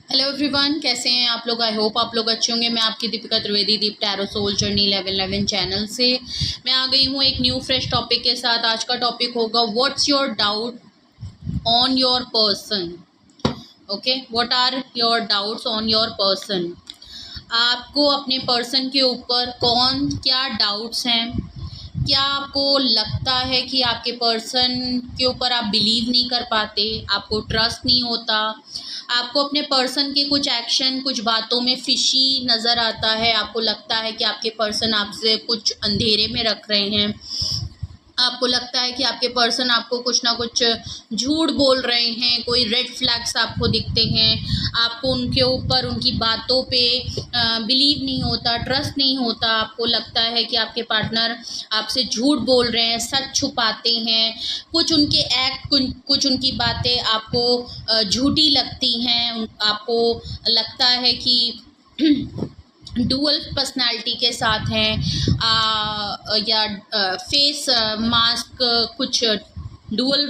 Hello everyone, कैसे हैं आप लोग। आई होप आप लोग अच्छे होंगे। मैं आपकी दीपिका त्रिवेदी, दीप टैरो सोल जर्नी 1111 चैनल से मैं आ गई हूँ एक न्यू फ्रेश टॉपिक के साथ। आज का टॉपिक होगा what's your doubt on your person. Okay, what are your doubts on your person. आपको अपने पर्सन के ऊपर कौन क्या डाउट्स हैं। क्या आपको लगता है कि आपके पर्सन के ऊपर आप बिलीव नहीं कर पाते, आपको ट्रस्ट नहीं होता, आपको अपने पर्सन के कुछ एक्शन कुछ बातों में फिशी नज़र आता है, आपको लगता है कि आपके पर्सन आपसे कुछ अंधेरे में रख रहे हैं, आपको लगता है कि आपके पर्सन आपको कुछ ना कुछ झूठ बोल रहे हैं, कोई रेड फ्लैग्स आपको दिखते हैं, आपको उनके ऊपर उनकी बातों पे बिलीव नहीं होता, ट्रस्ट नहीं होता, आपको लगता है कि आपके पार्टनर आपसे झूठ बोल रहे हैं, सच छुपाते हैं, कुछ उनके एक्ट कुछ उनकी बातें आपको झूठी लगती हैं, आपको लगता है कि डुअल पर्सनालिटी के साथ हैं या फेस मास्क कुछ डुअल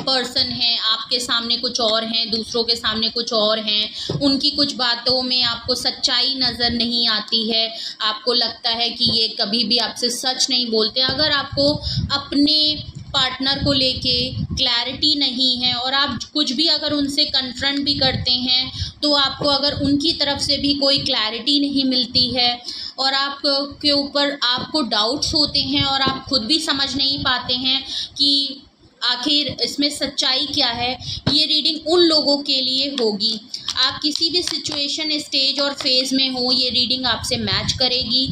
पर्सन हैं, आपके सामने कुछ और हैं, दूसरों के सामने कुछ और हैं, उनकी कुछ बातों में आपको सच्चाई नज़र नहीं आती है, आपको लगता है कि ये कभी भी आपसे सच नहीं बोलते। अगर आपको अपने पार्टनर को लेके क्लैरिटी नहीं है और आप कुछ भी अगर उनसे कन्फ्रंट भी करते हैं तो आपको अगर उनकी तरफ से भी कोई क्लैरिटी नहीं मिलती है और आप के ऊपर आपको डाउट्स होते हैं और आप खुद भी समझ नहीं पाते हैं कि आखिर इसमें सच्चाई क्या है, ये रीडिंग उन लोगों के लिए होगी। आप किसी भी सिचुएशन स्टेज और फेज़ में हो, ये रीडिंग आपसे मैच करेगी।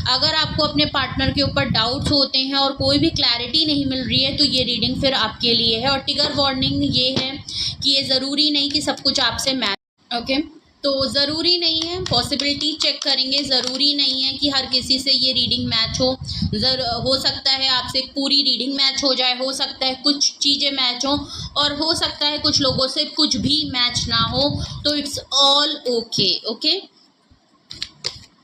अगर आपको अपने पार्टनर के ऊपर डाउट्स होते हैं और कोई भी क्लैरिटी नहीं मिल रही है तो ये रीडिंग फिर आपके लिए है। और ट्रिगर वार्निंग ये है कि ये ज़रूरी नहीं कि सब कुछ आपसे मैच ओके तो ज़रूरी नहीं है, पॉसिबिलिटी चेक करेंगे। ज़रूरी नहीं है कि हर किसी से ये रीडिंग मैच हो सकता है आपसे पूरी रीडिंग मैच हो जाए, हो सकता है कुछ चीज़ें मैच हो और हो सकता है कुछ लोगों से कुछ भी मैच ना हो, तो इट्स ऑल ओके। ओके,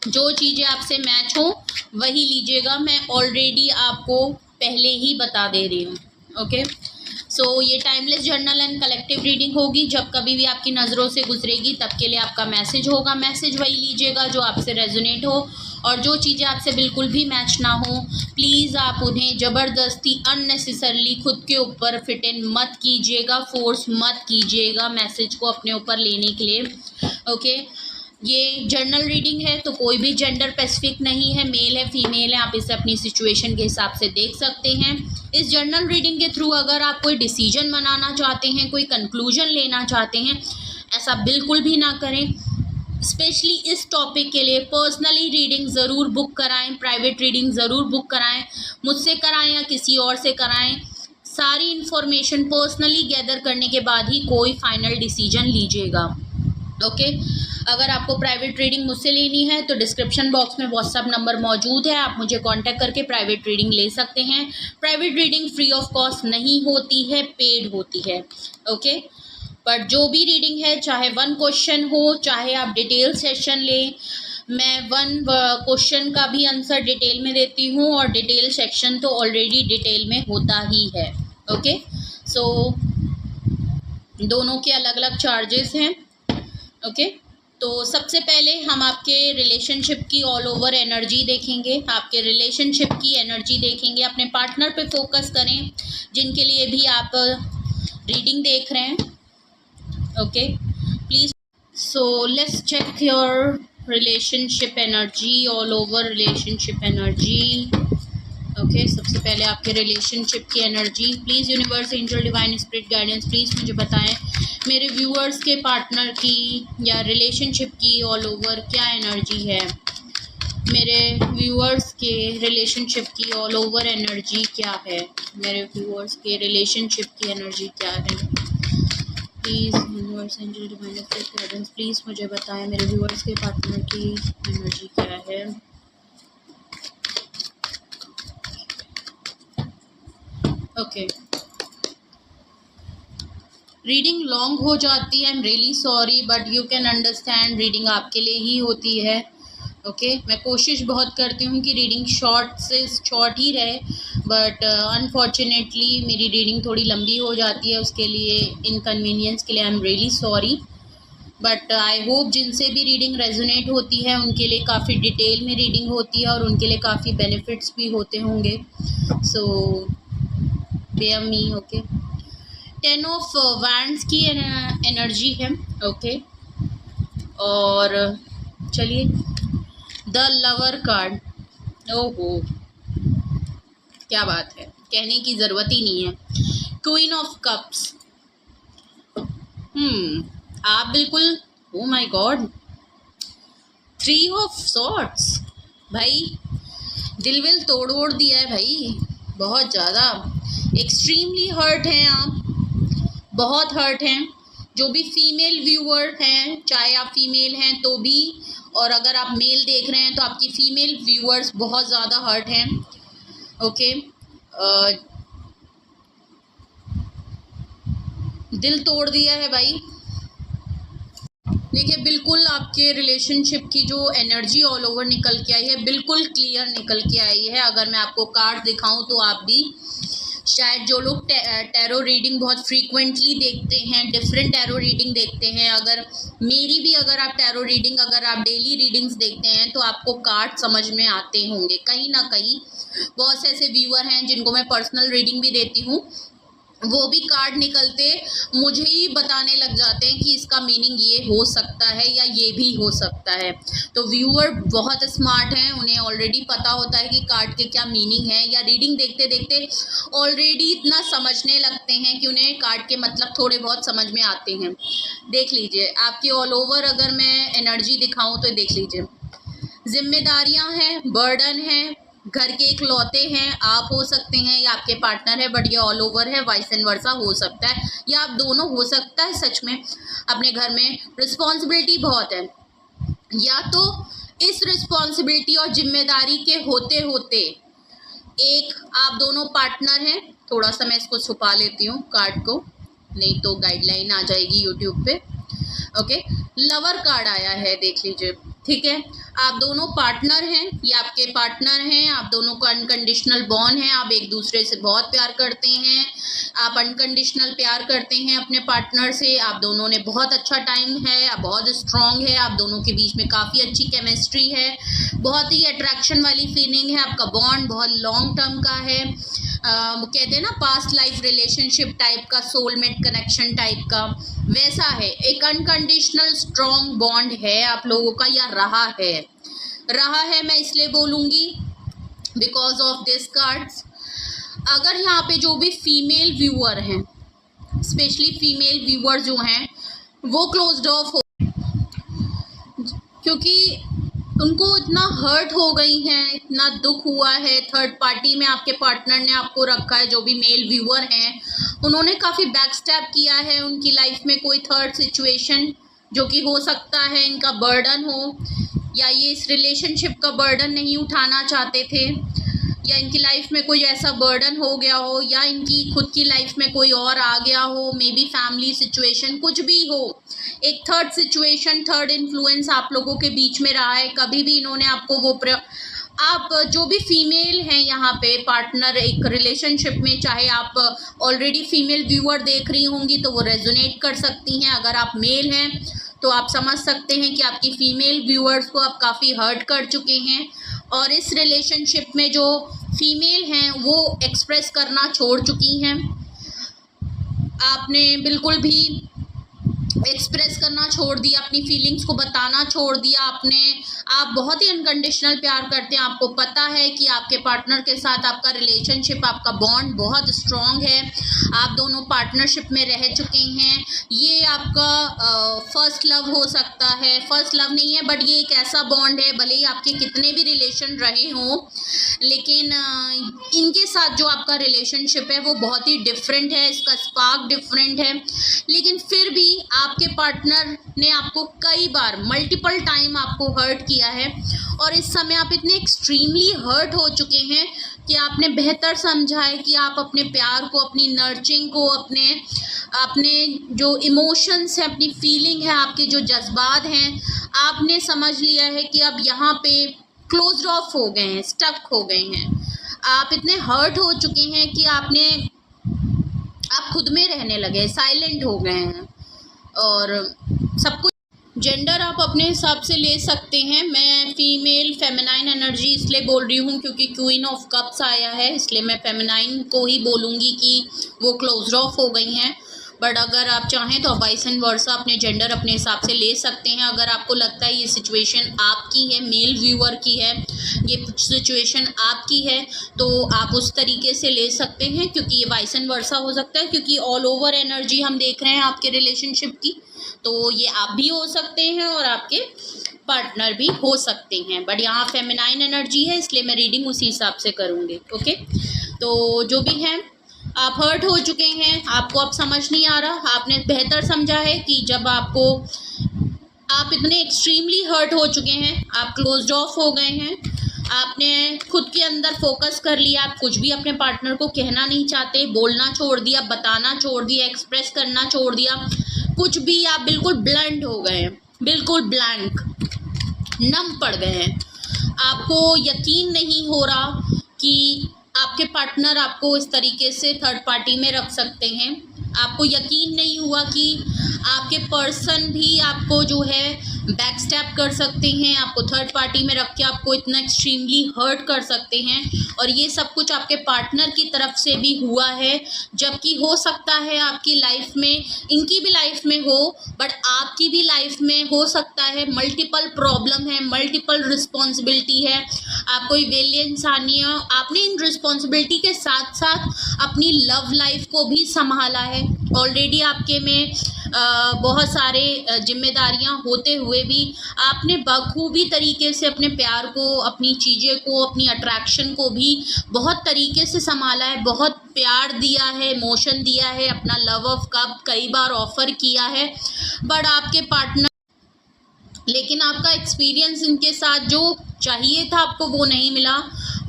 जो चीज़ें आपसे मैच हो वही लीजिएगा, मैं ऑलरेडी आपको पहले ही बता दे रही हूँ। ओके, सो ये timeless journal and collective reading होगी। जब कभी भी आपकी नज़रों से गुजरेगी तब के लिए आपका मैसेज होगा, मैसेज वही लीजिएगा जो आपसे रेजोनेट हो, और जो चीज़ें आपसे बिल्कुल भी मैच ना हो प्लीज़ आप उन्हें ज़बरदस्ती अननेसेसरली खुद के ऊपर फिट इन मत कीजिएगा, फोर्स मत कीजिएगा मैसेज को अपने ऊपर लेने के लिए। ओके, ये जर्नल रीडिंग है तो कोई भी जेंडर स्पेसिफिक नहीं है, मेल है फीमेल है, आप इसे अपनी सिचुएशन के हिसाब से देख सकते हैं। इस जर्नल रीडिंग के थ्रू अगर आप कोई डिसीजन बनाना चाहते हैं, कोई कंक्लूजन लेना चाहते हैं, ऐसा बिल्कुल भी ना करें। स्पेशली इस टॉपिक के लिए पर्सनली रीडिंग ज़रूर बुक कराएं, प्राइवेट रीडिंग ज़रूर बुक कराएं, मुझसे कराएं या किसी और से कराएं। सारी इन्फॉर्मेशन पर्सनली गैदर करने के बाद ही कोई फाइनल डिसीजन लीजिएगा। ओके, अगर आपको प्राइवेट रीडिंग मुझसे लेनी है तो डिस्क्रिप्शन बॉक्स में व्हाट्सअप नंबर मौजूद है, आप मुझे कांटेक्ट करके प्राइवेट रीडिंग ले सकते हैं। Private reading free of cost नहीं होती है, पेड होती है। ओके, पर जो भी रीडिंग है, चाहे 1 क्वेश्चन हो, चाहे आप डिटेल सेशन लें, मैं 1 क्वेश्चन का भी आंसर डिटेल में देती हूँ और डिटेल सेक्शन तो ऑलरेडी डिटेल में होता ही है। ओके, सो दोनों के अलग अलग चार्जेस हैं। ओके, तो सबसे पहले हम आपके रिलेशनशिप की ऑल ओवर एनर्जी देखेंगे, आपके रिलेशनशिप की एनर्जी देखेंगे। अपने पार्टनर पे फोकस करें जिनके लिए भी आप रीडिंग देख रहे हैं। Okay, please, so let's check your relationship energy, all over relationship energy. Okay, सबसे पहले आपके रिलेशनशिप की energy. Please universe, angel, divine spirit guidance, please मुझे बताएं मेरे व्यूअर्स के पार्टनर की या रिलेशनशिप की ऑल ओवर क्या एनर्जी है। मेरे व्यूअर्स के रिलेशनशिप की ऑल ओवर एनर्जी क्या है, मेरे व्यूअर्स के रिलेशनशिप की एनर्जी क्या है। Please universe, angel, divine spirit guidance, please मुझे बताएं मेरे व्यूअर्स के पार्टनर की एनर्जी क्या है। ओके, रीडिंग लॉन्ग हो जाती है, I am really sorry, but you can understand reading आपके लिए ही होती है। ओके, मैं कोशिश बहुत करती हूँ कि रीडिंग शॉर्ट से शॉर्ट ही रहे, बट अनफॉर्चुनेटली मेरी रीडिंग थोड़ी लंबी हो जाती है, उसके लिए इनकन्वीनियंस के लिए I am really sorry. But I hope जिनसे भी रीडिंग रेजोनेट होती है उनके लिए काफ़ी डिटेल में रीडिंग होती है और उनके लिए काफ़ी बेनिफिट्स भी होते होंगे. So bear me. Okay, 10 of wands की एनर्जी है. ओके, और चलिए द लवर कार्ड. ओहो, क्या बात है, कहने की ज़रूरत ही नहीं है. Queen of cups. आप बिल्कुल, oh my God, 3 of swords. भाई दिल विल तोड़ ओड़ दिया है भाई, बहुत ज़्यादा. एक्सट्रीमली हर्ट हैं आप, बहुत हर्ट हैं. जो भी फीमेल व्यूअर हैं, चाहे आप फीमेल हैं तो भी, और अगर आप मेल देख रहे हैं तो आपकी फीमेल व्यूअर्स बहुत ज़्यादा हर्ट हैं. ओके, दिल तोड़ दिया है भाई. देखिए, बिल्कुल आपके रिलेशनशिप की जो एनर्जी ऑल ओवर निकल के आई है, बिल्कुल क्लियर निकल के आई है. अगर मैं आपको कार्ड दिखाऊं तो आप भी शायद, जो लोग टैरो रीडिंग बहुत फ्रीक्वेंटली देखते हैं, डिफरेंट टैरो रीडिंग देखते हैं, अगर मेरी भी अगर आप टैरो रीडिंग, अगर आप डेली रीडिंग्स देखते हैं तो आपको कार्ड समझ में आते होंगे कहीं ना कहीं. बहुत से ऐसे व्यूअर हैं जिनको मैं पर्सनल रीडिंग भी देती हूँ, वो भी कार्ड निकलते मुझे ही बताने लग जाते हैं कि इसका मीनिंग ये हो सकता है या ये भी हो सकता है. तो व्यूअर बहुत स्मार्ट हैं, उन्हें ऑलरेडी पता होता है कि कार्ड के क्या मीनिंग है, या रीडिंग देखते देखते ऑलरेडी इतना समझने लगते हैं कि उन्हें कार्ड के मतलब थोड़े बहुत समझ में आते हैं. देख लीजिए, आपकी ऑल ओवर अगर मैं एनर्जी दिखाऊँ तो देख लीजिए, जिम्मेदारियाँ हैं, बर्डन है, घर के इकलौते हैं. आप हो सकते हैं या आपके पार्टनर है, बट ये ऑल ओवर है, वाइस एंड वर्सा हो सकता है, या आप दोनों हो सकता है. सच में अपने घर में रिस्पॉन्सिबिलिटी बहुत है, या तो इस रिस्पॉन्सिबिलिटी और जिम्मेदारी के होते होते एक आप दोनों पार्टनर हैं. थोड़ा सा मैं इसको छुपा लेती हूँ कार्ड को, नहीं तो गाइडलाइन आ जाएगी यूट्यूब पे. ओके, लवर कार्ड आया है, देख लीजिए. ठीक है, आप दोनों पार्टनर हैं, ये आपके पार्टनर हैं, आप दोनों का अनकंडीशनल बॉन्ड है, आप एक दूसरे से बहुत प्यार करते हैं, आप अनकंडीशनल प्यार करते हैं अपने पार्टनर से. आप दोनों ने बहुत अच्छा टाइम है, आप बहुत स्ट्रॉन्ग है, आप दोनों के बीच में काफ़ी अच्छी केमिस्ट्री है, बहुत ही अट्रैक्शन वाली फीलिंग है, आपका बॉन्ड बहुत लॉन्ग टर्म का है. कहते हैं ना पास्ट लाइफ रिलेशनशिप टाइप का, सोलमेट कनेक्शन टाइप का, वैसा है. एक अनकंडीशनल स्ट्रॉन्ग बॉन्ड है आप लोगों का, या रहा है. मैं इसलिए बोलूँगी बिकॉज ऑफ दिस कार्ड्स. अगर यहाँ पे जो भी फीमेल व्यूअर हैं, स्पेशली फीमेल व्यूअर जो हैं, वो क्लोज्ड ऑफ हो, क्योंकि उनको इतना हर्ट हो गई हैं, इतना दुख हुआ है. थर्ड पार्टी में आपके पार्टनर ने आपको रखा है. जो भी मेल व्यूअर हैं, उन्होंने काफ़ी बैकस्टैप किया है. उनकी लाइफ में कोई थर्ड सिचुएशन जो कि हो सकता है इनका बर्डन हो, या ये इस रिलेशनशिप का बर्डन नहीं उठाना चाहते थे, या इनकी लाइफ में कोई ऐसा बर्डन हो गया हो, या इनकी खुद की लाइफ में कोई और आ गया हो, मे बी फैमिली सिचुएशन, कुछ भी हो. एक थर्ड सिचुएशन, थर्ड इन्फ्लुएंस आप लोगों के बीच में रहा है. कभी भी इन्होंने आपको वो आप जो भी फीमेल हैं यहाँ पे पार्टनर एक रिलेशनशिप में, चाहे आप ऑलरेडी फीमेल व्यूअर देख रही होंगी तो वो रेजोनेट कर सकती हैं. अगर आप मेल हैं तो आप समझ सकते हैं कि आपकी फीमेल व्यूअर्स को आप काफ़ी हर्ट कर चुके हैं, और इस रिलेशनशिप में जो फीमेल हैं वो एक्सप्रेस करना छोड़ चुकी हैं. आपने बिल्कुल भी एक्सप्रेस करना छोड़ दिया, अपनी फीलिंग्स को बताना छोड़ दिया. आप बहुत ही अनकंडीशनल प्यार करते हैं. आपको पता है कि आपके पार्टनर के साथ आपका रिलेशनशिप, आपका बॉन्ड बहुत स्ट्रॉन्ग है. आप दोनों पार्टनरशिप में रह चुके हैं. ये आपका फर्स्ट लव हो सकता है. फर्स्ट लव नहीं है, बट ये एक ऐसा बॉन्ड है, भले ही आपके कितने भी रिलेशन रहे हों, लेकिन इनके साथ जो आपका रिलेशनशिप है वो बहुत ही डिफरेंट है. इसका स्पार्क डिफरेंट है, लेकिन फिर भी आपके पार्टनर ने आपको कई बार, मल्टीपल टाइम आपको हर्ट किया है, और इस समय आप इतने एक्सट्रीमली हर्ट हो चुके हैं कि आपने बेहतर समझा है कि आप अपने प्यार को, अपनी नर्चरिंग को, अपने जो इमोशंस हैं, अपनी फीलिंग है, आपके जो जज्बात हैं, आपने समझ लिया है कि अब यहाँ पे क्लोज्ड ऑफ हो गए हैं, स्टक हो गए हैं. आप इतने हर्ट हो चुके हैं कि आप खुद में रहने लगे, साइलेंट हो गए हैं, और सब कुछ जेंडर आप अपने हिसाब से ले सकते हैं। मैं फीमेल फेमिनाइन एनर्जी इसलिए बोल रही हूँ क्योंकि क्वीन ऑफ कप्स आया है, इसलिए मैं फेमिनाइन को ही बोलूँगी कि वो क्लोज ऑफ हो गई हैं। बट अगर आप चाहें तो वाइस एंड वर्सा अपने जेंडर अपने हिसाब से ले सकते हैं। अगर आपको लगता है ये सिचुएशन आपकी है, मेल व्यूअर की है, ये सिचुएशन आपकी है, तो आप उस तरीके से ले सकते हैं, क्योंकि ये वाइस एंड वर्सा हो सकता है, क्योंकि ऑल ओवर एनर्जी हम देख रहे हैं आपके रिलेशनशिप की। तो ये आप भी हो सकते हैं और आपके पार्टनर भी हो सकते हैं, बट यहाँ फेमिनाइन एनर्जी है इसलिए मैं रीडिंग उसी हिसाब से करूँगी। ओके, तो जो भी है आप हर्ट हो चुके हैं, आपको अब समझ नहीं आ रहा, आपने बेहतर समझा है कि जब आप इतने एक्सट्रीमली हर्ट हो चुके हैं, आप क्लोज्ड ऑफ हो गए हैं, आपने खुद के अंदर फोकस कर लिया, आप कुछ भी अपने पार्टनर को कहना नहीं चाहते, बोलना छोड़ दिया, बताना छोड़ दिया, एक्सप्रेस करना छोड़ दिया, कुछ भी आप बिल्कुल ब्लैंक हो गए हैं, बिल्कुल ब्लैंक, नम पड़ गए हैं। आपको यकीन नहीं हो रहा कि आपके पार्टनर आपको इस तरीके से थर्ड पार्टी में रख सकते हैं। आपको यकीन नहीं हुआ कि आपके पर्सन भी आपको जो है बैक स्टैप कर सकते हैं, आपको थर्ड पार्टी में रख के आपको इतना एक्सट्रीमली हर्ट कर सकते हैं, और ये सब कुछ आपके पार्टनर की तरफ से भी हुआ है। जबकि हो सकता है आपकी लाइफ में, इनकी भी लाइफ में हो, बट आपकी भी लाइफ में हो सकता है मल्टीपल प्रॉब्लम है, मल्टीपल रिस्पॉन्सिबिलिटी है, आप कोई वेल्य इंसानिया, आपने इन रिस्पॉन्सिबिलिटी के साथ साथ अपनी लव लाइफ को भी संभाला है। ऑलरेडी आपके में बहुत सारे जिम्मेदारियां होते हुए भी आपने बखूबी तरीके से अपने प्यार को, अपनी चीज़ें को, अपनी अट्रैक्शन को भी बहुत तरीके से संभाला है, बहुत प्यार दिया है, इमोशन दिया है, अपना लव ऑफ कप कई बार ऑफर किया है, बट आपके पार्टनर, लेकिन आपका एक्सपीरियंस इनके साथ जो चाहिए था आपको वो नहीं मिला,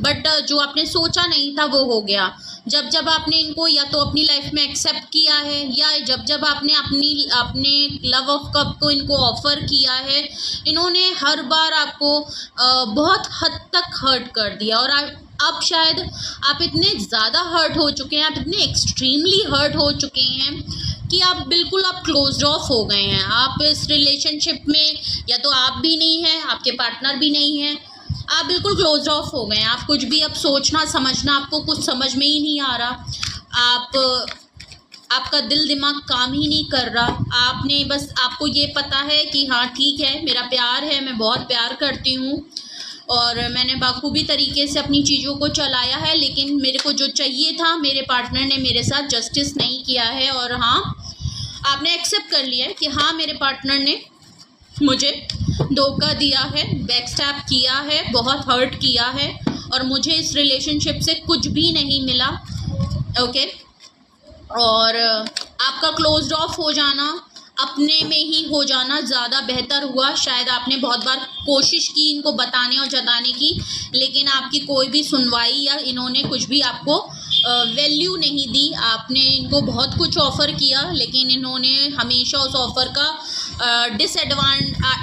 बट जो आपने सोचा नहीं था वो हो गया। जब जब आपने इनको या तो अपनी लाइफ में एक्सेप्ट किया है, या जब जब आपने अपने लव ऑफ कप को इनको ऑफ़र किया है, इन्होंने हर बार आपको बहुत हद तक हर्ट कर दिया। और अब शायद आप इतने ज़्यादा हर्ट हो चुके हैं, आप इतने एक्सट्रीमली हर्ट हो चुके हैं कि आप बिल्कुल क्लोज्ड ऑफ हो गए हैं। आप इस रिलेशनशिप में या तो आप भी नहीं हैं, आपके पार्टनर भी नहीं है, आप बिल्कुल क्लोज ऑफ हो गए हैं। आप कुछ भी अब सोचना समझना आपको कुछ समझ में ही नहीं आ रहा, आपका दिल दिमाग काम ही नहीं कर रहा। आपने बस, आपको ये पता है कि हाँ ठीक है, मेरा प्यार है, मैं बहुत प्यार करती हूँ और मैंने बखूबी तरीके से अपनी चीज़ों को चलाया है, लेकिन मेरे को जो चाहिए था मेरे पार्टनर ने मेरे साथ जस्टिस नहीं किया है। और हाँ, आपने एक्सेप्ट कर लिया है कि हाँ मेरे पार्टनर ने मुझे धोखा दिया है, बैकस्टैप किया है, बहुत हर्ट किया है, और मुझे इस रिलेशनशिप से कुछ भी नहीं मिला। ओके, और आपका क्लोज्ड ऑफ हो जाना, अपने में ही हो जाना ज़्यादा बेहतर हुआ। शायद आपने बहुत बार कोशिश की इनको बताने और जताने की, लेकिन आपकी कोई भी सुनवाई या इन्होंने कुछ भी आपको वैल्यू नहीं दी। आपने इनको बहुत कुछ ऑफ़र किया, लेकिन इन्होंने हमेशा उस ऑफ़र का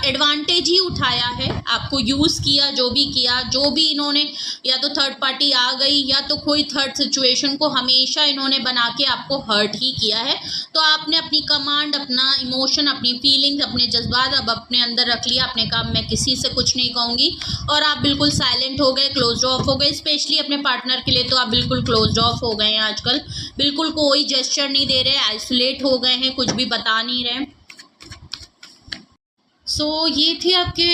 एडवांटेज ही उठाया है, आपको यूज़ किया, जो भी किया, जो भी इन्होंने, या तो थर्ड पार्टी आ गई या तो कोई थर्ड सिचुएशन को हमेशा इन्होंने बना के आपको हर्ट ही किया है। तो आपने अपनी कमांड, अपना इमोशन, अपनी फीलिंग्स, अपने जज्बात अब अपने अंदर रख लिया। आपने कहा मैं किसी से कुछ नहीं कहूँगी, और आप बिल्कुल साइलेंट हो गए, क्लोज्ड ऑफ हो गए। स्पेशली अपने पार्टनर के लिए तो आप बिल्कुल क्लोज्ड ऑफ हो गए हैं आजकल, बिल्कुल कोई जेस्चर नहीं दे रहे, आइसोलेट हो गए हैं, कुछ भी बता नहीं रहे। ये थी आपके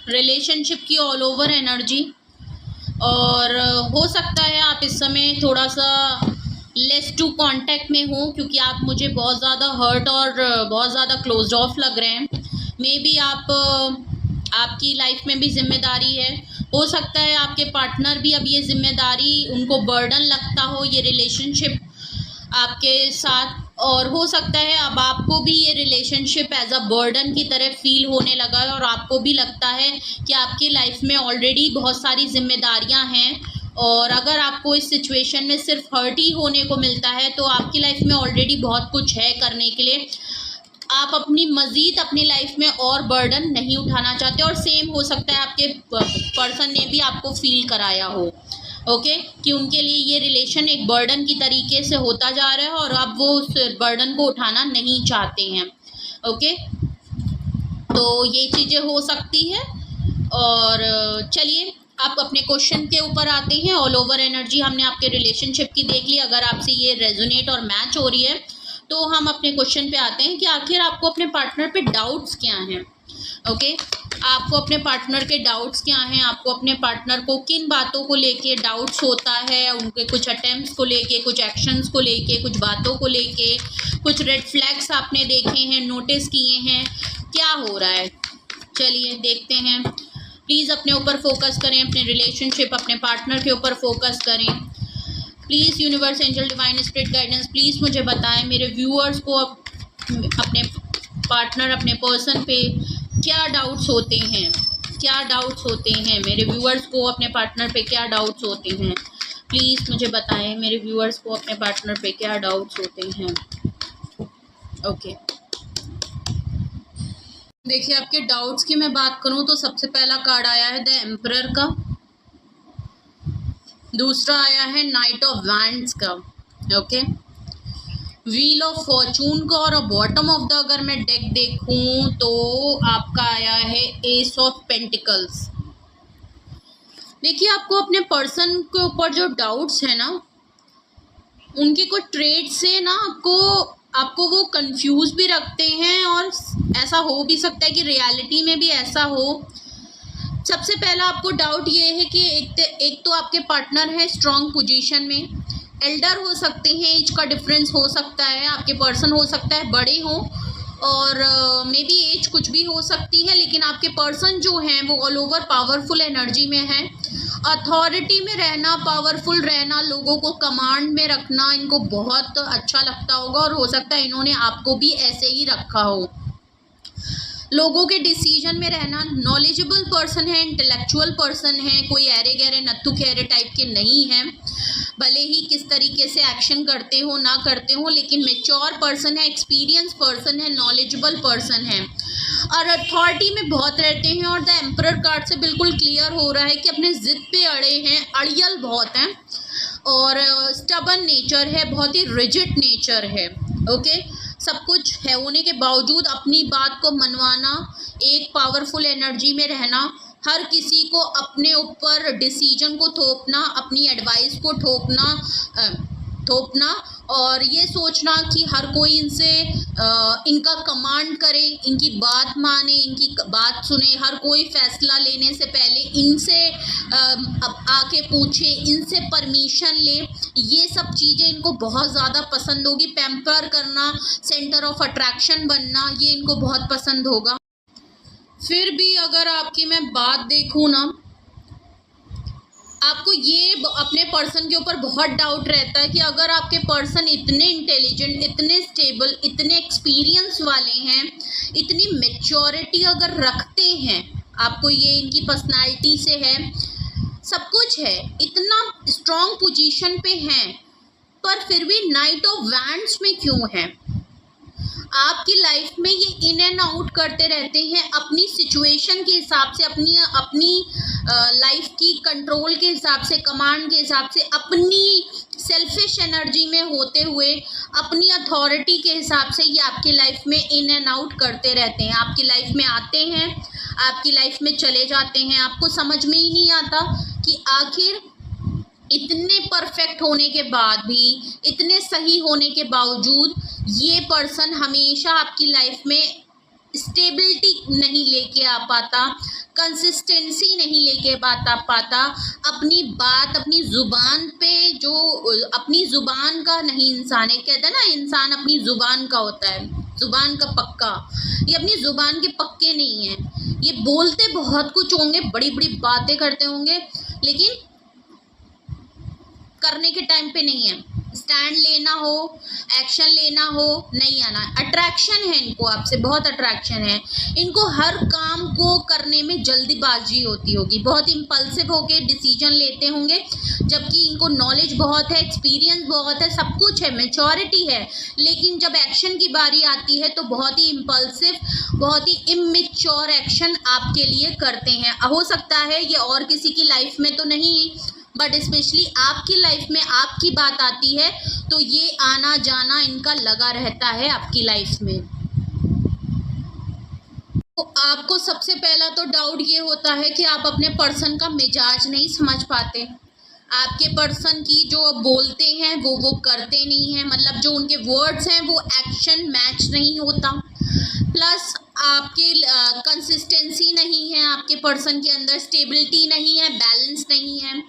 रिलेशनशिप की ऑल ओवर एनर्जी, और हो सकता है आप इस समय थोड़ा सा लेस टू कांटेक्ट में हो, क्योंकि आप मुझे बहुत ज़्यादा हर्ट और बहुत ज़्यादा क्लोज्ड ऑफ लग रहे हैं। मे बी आपकी लाइफ में भी जिम्मेदारी है, हो सकता है आपके पार्टनर भी अब ये जिम्मेदारी उनको बर्डन लगता हो, ये रिलेशनशिप आपके साथ, और हो सकता है अब आपको भी ये रिलेशनशिप एज अ बर्डन की तरह फील होने लगा है, और आपको भी लगता है कि आपकी लाइफ में ऑलरेडी बहुत सारी जिम्मेदारियां हैं, और अगर आपको इस सिचुएशन में सिर्फ हर्ट ही होने को मिलता है तो आपकी लाइफ में ऑलरेडी बहुत कुछ है करने के लिए। आप मज़ीद अपनी लाइफ में और बर्डन नहीं उठाना चाहते, और सेम हो सकता है आपके पर्सन ने भी आपको फील कराया हो, ओके, कि उनके लिए ये रिलेशन एक बर्डन की तरीके से होता जा रहा है और अब वो उस बर्डन को उठाना नहीं चाहते हैं। ओके, तो ये चीज़ें हो सकती है। और चलिए आप अपने क्वेश्चन के ऊपर आते हैं। ऑल ओवर एनर्जी हमने आपके रिलेशनशिप की देख ली। अगर आपसे ये रेजोनेट और मैच हो रही है तो हम अपने क्वेश्चन पे आते हैं कि आखिर आपको अपने पार्टनर पे डाउट्स क्या हैं। ओके, आपको अपने पार्टनर के डाउट्स क्या हैं, आपको अपने पार्टनर को किन बातों को लेके डाउट्स होता है, उनके कुछ अटेम्प्ट्स को लेके, कुछ एक्शंस को लेके, कुछ बातों को लेके, कुछ रेड फ्लैग्स आपने देखे हैं, नोटिस किए हैं, क्या हो रहा है। चलिए देखते हैं। प्लीज़ अपने ऊपर फोकस करें, अपने रिलेशनशिप, अपने पार्टनर के ऊपर फोकस करें। Please universe, angel, divine spirit guidance, please मुझे बताएं मेरे व्यूअर्स को अपने पार्टनर, अपने पर्सन पे क्या डाउट्स होते हैं, क्या डाउट्स होते हैं। मेरे व्यूअर्स को अपने पार्टनर पे क्या डाउट्स होते हैं, प्लीज़ मुझे बताएं मेरे व्यूअर्स को अपने पार्टनर पे क्या डाउट्स होते हैं। ओके, देखिए आपके डाउट्स की मैं बात करूं तो सबसे पहला कार्ड आया है द एम्परर का, दूसरा आया है नाइट ऑफ वैंड्स का, ओके, व्हील ऑफ फॉर्चून का, और बॉटम ऑफ द अगर मैं डेक देखूं तो आपका आया है एस ऑफ पेंटिकल्स। देखिए आपको अपने पर्सन के ऊपर जो डाउट्स है ना, उनके कुछ ट्रेड से ना आपको वो कंफ्यूज भी रखते हैं, और ऐसा हो भी सकता है कि रियलिटी में भी ऐसा हो। सबसे पहला आपको डाउट ये है कि एक तो आपके पार्टनर है स्ट्रॉन्ग पोजीशन में, एल्डर हो सकते हैं, एज का डिफरेंस हो सकता है, आपके पर्सन हो सकता है बड़े हों, और मे बी एज कुछ भी हो सकती है, लेकिन आपके पर्सन जो हैं वो ऑल ओवर पावरफुल एनर्जी में है, अथॉरिटी में रहना, पावरफुल रहना, लोगों को कमांड में रखना इनको बहुत अच्छा लगता होगा, और हो सकता है इन्होंने आपको भी ऐसे ही रखा हो। लोगों के डिसीजन में रहना, नॉलेजेबल पर्सन है, इंटेलेक्चुअल पर्सन है, कोई ऐरे गहरे नत्थु खैरे टाइप के नहीं हैं, भले ही किस तरीके से एक्शन करते हो ना करते हो, लेकिन मेच्योर पर्सन है, एक्सपीरियंस पर्सन है, नॉलेजेबल पर्सन है, और अथॉरिटी में बहुत रहते हैं। और द एम्परर कार्ड से बिल्कुल क्लियर हो रहा है कि अपने जिद पे अड़े हैं, अड़ियल बहुत हैं, और स्टबन नेचर है, बहुत ही रिजिड नेचर है। ओके, सब कुछ है होने के बावजूद अपनी बात को मनवाना, एक पावरफुल एनर्जी में रहना, हर किसी को अपने ऊपर डिसीजन को थोपना, अपनी एडवाइस को थोपना, और ये सोचना कि हर कोई इनका कमांड करे, इनकी बात माने, इनकी बात सुने, हर कोई फैसला लेने से पहले इनसे आके पूछे, इनसे परमिशन ले। ये सब चीज़ें इनको बहुत ज़्यादा पसंद होगी। पैम्पर करना, सेंटर ऑफ अट्रैक्शन बनना, ये इनको बहुत पसंद होगा। फिर भी अगर आपकी मैं बात देखूँ ना, आपको ये अपने पर्सन के ऊपर बहुत डाउट रहता है कि अगर आपके पर्सन इतने इंटेलिजेंट, इतने स्टेबल, इतने एक्सपीरियंस वाले हैं, इतनी मैच्योरिटी अगर रखते हैं, आपको ये इनकी पर्सनालिटी से है, सब कुछ है, इतना स्ट्रॉन्ग पोजीशन पे हैं, पर फिर भी नाइट ऑफ वैंड्स में क्यों है? आपकी लाइफ में ये इन एंड आउट करते रहते हैं, अपनी सिचुएशन के हिसाब से, अपनी लाइफ की कंट्रोल के हिसाब से, कमांड के हिसाब से, अपनी सेल्फिश एनर्जी में होते हुए, अपनी अथॉरिटी के हिसाब से ये आपकी लाइफ में इन एंड आउट करते रहते हैं। आपकी लाइफ में आते हैं, आपकी लाइफ में चले जाते हैं, आपको समझ में ही नहीं आता कि आखिर इतने परफेक्ट होने के बाद भी, इतने सही होने के बावजूद ये पर्सन हमेशा आपकी लाइफ में स्टेबिलिटी नहीं लेके आ पाता, कंसिस्टेंसी नहीं लेके पाता, अपनी बात, अपनी ज़ुबान पे जो अपनी ज़ुबान का नहीं इंसान है, कहते हैं ना इंसान अपनी ज़ुबान का होता है, ज़ुबान का पक्का, ये अपनी ज़ुबान के पक्के नहीं हैं। ये बोलते बहुत कुछ होंगे, बड़ी बड़ी बातें करते होंगे, लेकिन करने के टाइम पे नहीं है। स्टैंड लेना हो, एक्शन लेना हो, नहीं आना। अट्रैक्शन है इनको, आपसे बहुत अट्रैक्शन है इनको, हर काम को करने में जल्दीबाजी होती होगी, बहुत इम्पल्सिव होके डिसीजन लेते होंगे, जबकि इनको नॉलेज बहुत है, एक्सपीरियंस बहुत है, सब कुछ है, मैच्योरिटी है, लेकिन जब एक्शन की बारी आती है तो बहुत ही इम्पल्सिव, बहुत ही इमेच्योर एक्शन आपके लिए करते हैं। हो सकता है ये और किसी की लाइफ में तो नहीं, बट स्पेशली आपकी लाइफ में आपकी बात आती है तो ये आना जाना इनका लगा रहता है आपकी लाइफ में। तो आपको सबसे पहला तो डाउट ये होता है कि आप अपने पर्सन का मिजाज नहीं समझ पाते। आपके पर्सन की जो बोलते हैं वो करते नहीं हैं, मतलब जो उनके वर्ड्स हैं वो एक्शन मैच नहीं होता। प्लस आपके कंसिस्टेंसी नहीं है, आपके पर्सन के अंदर स्टेबिलिटी नहीं है, बैलेंस नहीं है।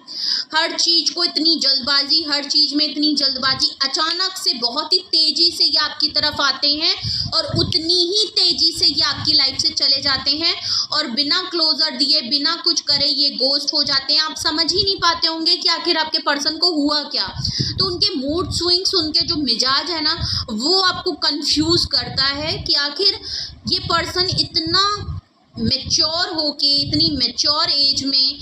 हर चीज़ को इतनी जल्दबाजी, हर चीज़ में इतनी जल्दबाजी, अचानक से बहुत ही तेज़ी से ये आपकी तरफ आते हैं और उतनी ही तेज़ी से ये आपकी लाइफ से चले जाते हैं और बिना क्लोजर दिए, बिना कुछ करे ये गोस्ट हो जाते हैं। आप समझ ही नहीं पाते होंगे कि आखिर आपके पर्सन को हुआ क्या। तो उनके मूड स्विंग्स, उनके जो मिजाज है ना, वो आपको कंफ्यूज करता है कि आखिर ये पर्सन इतना मैच्योर होके, इतनी मैच्योर एज में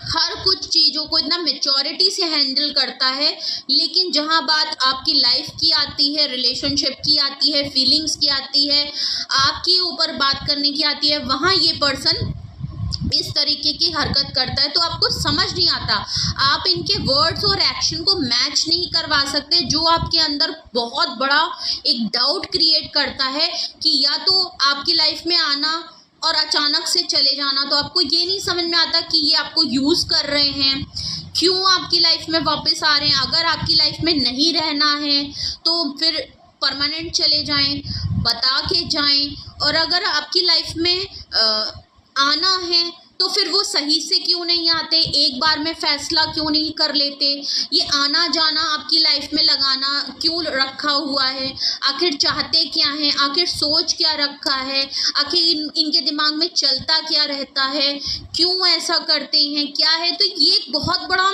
हर कुछ चीज़ों को इतना मैच्योरिटी से हैंडल करता है, लेकिन जहाँ बात आपकी लाइफ की आती है, रिलेशनशिप की आती है, फीलिंग्स की आती है, आपके ऊपर बात करने की आती है, वहाँ ये पर्सन इस तरीके की हरकत करता है। तो आपको समझ नहीं आता, आप इनके वर्ड्स और एक्शन को मैच नहीं करवा सकते, जो आपके अंदर बहुत बड़ा एक डाउट क्रिएट करता है कि या तो आपकी लाइफ में आना और अचानक से चले जाना। तो आपको ये नहीं समझ में आता कि ये आपको यूज़ कर रहे हैं, क्यों आपकी लाइफ में वापस आ रहे हैं। अगर आपकी लाइफ में नहीं रहना है तो फिर परमानेंट चले जाएं, बता के जाएं। और अगर आपकी लाइफ में आना है तो फिर वो सही से क्यों नहीं आते, एक बार में फैसला क्यों नहीं कर लेते। ये आना जाना आपकी लाइफ में लगाना क्यों रखा हुआ है, आखिर चाहते क्या हैं, आखिर सोच क्या रखा है, आखिर इनके दिमाग में चलता क्या रहता है, क्यों ऐसा करते हैं, क्या है। तो ये एक बहुत बड़ा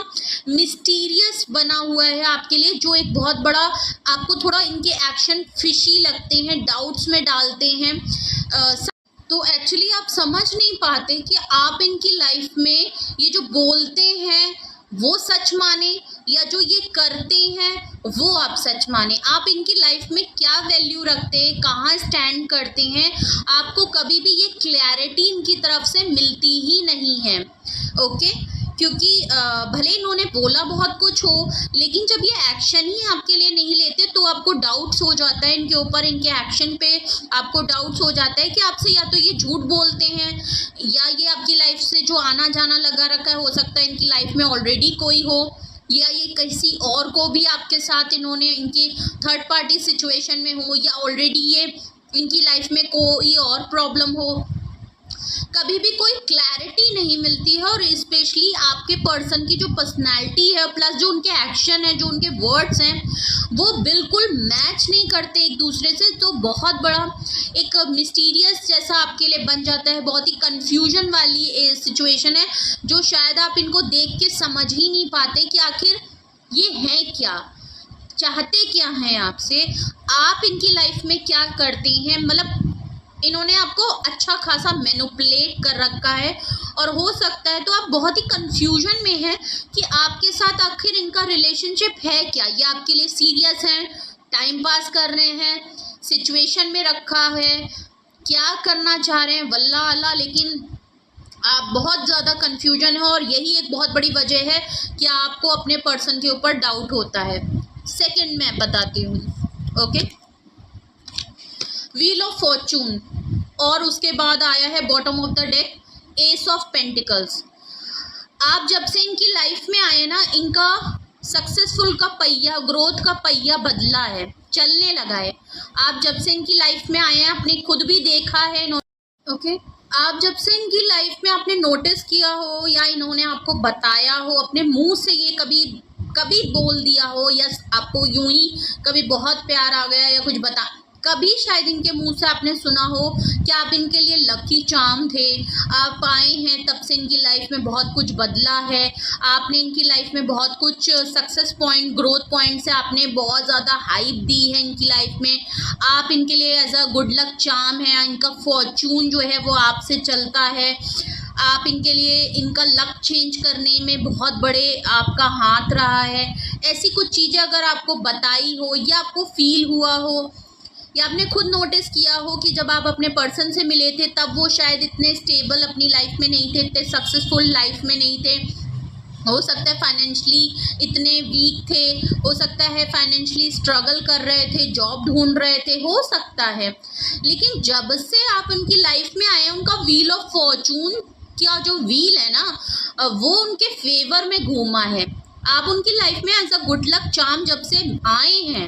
मिस्टीरियस बना हुआ है आपके लिए, जो एक बहुत बड़ा आपको थोड़ा इनके एक्शन फिशी लगते हैं, डाउट्स में डालते हैं। तो एक्चुअली आप समझ नहीं पाते कि आप इनकी लाइफ में ये जो बोलते हैं वो सच माने या जो ये करते हैं वो आप सच माने। आप इनकी लाइफ में क्या वैल्यू रखते हैं, कहाँ स्टैंड करते हैं, आपको कभी भी ये क्लैरिटी इनकी तरफ से मिलती ही नहीं है। ओके, क्योंकि भले इन्होंने बोला बहुत कुछ हो, लेकिन जब ये एक्शन ही आपके लिए नहीं लेते तो आपको डाउट्स हो जाता है इनके ऊपर, इनके एक्शन पे आपको डाउट्स हो जाता है कि आपसे या तो ये झूठ बोलते हैं या ये आपकी लाइफ से जो आना जाना लगा रखा है, हो सकता है इनकी लाइफ में ऑलरेडी कोई हो या ये किसी और को भी आपके साथ इन्होंने इनकी थर्ड पार्टी सिचुएशन में हो, या ऑलरेडी ये इनकी लाइफ में कोई और प्रॉब्लम हो। कभी भी कोई क्लैरिटी नहीं मिलती है, और स्पेशली आपके पर्सन की जो पर्सनैलिटी है प्लस जो उनके एक्शन है, जो उनके वर्ड्स हैं, वो बिल्कुल मैच नहीं करते एक दूसरे से। तो बहुत बड़ा एक मिस्टीरियस जैसा आपके लिए बन जाता है, बहुत ही कन्फ्यूजन वाली सिचुएशन है, जो शायद आप इनको देख के समझ ही नहीं पाते कि आखिर ये है क्या, चाहते क्या हैं आपसे, आप इनकी लाइफ में क्या करते हैं। मतलब इन्होंने आपको अच्छा खासा मैनिपुलेट कर रखा है, और हो सकता है तो आप बहुत ही कंफ्यूजन में हैं कि आपके साथ आखिर इनका रिलेशनशिप है क्या। ये आपके लिए सीरियस हैं, टाइम पास कर रहे हैं, सिचुएशन में रखा है, क्या करना चाह रहे हैं वल्ला अल्लाह। लेकिन आप बहुत ज़्यादा कंफ्यूजन है, और यही एक बहुत बड़ी वजह है कि आपको अपने पर्सन के ऊपर डाउट होता है। सेकंड मैं बताती हूँ। ओके, व्हील ऑफ फॉर्चून, और उसके बाद आया है bottom of the deck S of pentacles. आप जब से इनकी लाइफ में आए ना, इनका सक्सेसफुल का पहिया, ग्रोथ का पहिया बदला है, चलने लगा है। आप जब से इनकी लाइफ में आए हैं, आपने खुद भी देखा है। ओके, आप जब से इनकी लाइफ में आपने नोटिस किया हो या इन्होंने आपको बताया हो, अपने मुंह से ये कभी कभी बोल दिया हो, या आपको यूं ही कभी बहुत प्यार आ गया या कुछ बता, कभी शायद इनके मुंह से आपने सुना हो कि आप इनके लिए लकी चार्म थे, आप आए हैं तब से इनकी लाइफ में बहुत कुछ बदला है, आपने इनकी लाइफ में बहुत कुछ सक्सेस पॉइंट, ग्रोथ पॉइंट से आपने बहुत ज़्यादा हाइप दी है इनकी लाइफ में। आप इनके लिए as a good luck charm है, इनका फॉर्चून जो है वो आपसे चलता है। आप इनके लिए इनका लक चेंज करने में बहुत बड़े आपका हाथ रहा है। ऐसी कुछ चीज़ें अगर आपको बताई हो या आपको फील हुआ हो, या आपने खुद नोटिस किया हो कि जब आप अपने पर्सन से मिले थे तब वो शायद इतने स्टेबल अपनी लाइफ में नहीं थे, इतने सक्सेसफुल लाइफ में नहीं थे, हो सकता है फाइनेंशियली इतने वीक थे, हो सकता है फाइनेंशियली स्ट्रगल कर रहे थे, जॉब ढूंढ रहे थे, हो सकता है। लेकिन जब से आप उनकी लाइफ में आए, उनका व्हील ऑफ फॉर्चून का जो व्हील है ना, वो उनके फेवर में घूमा है। आप उनकी लाइफ में as a good luck charm जब से आए हैं,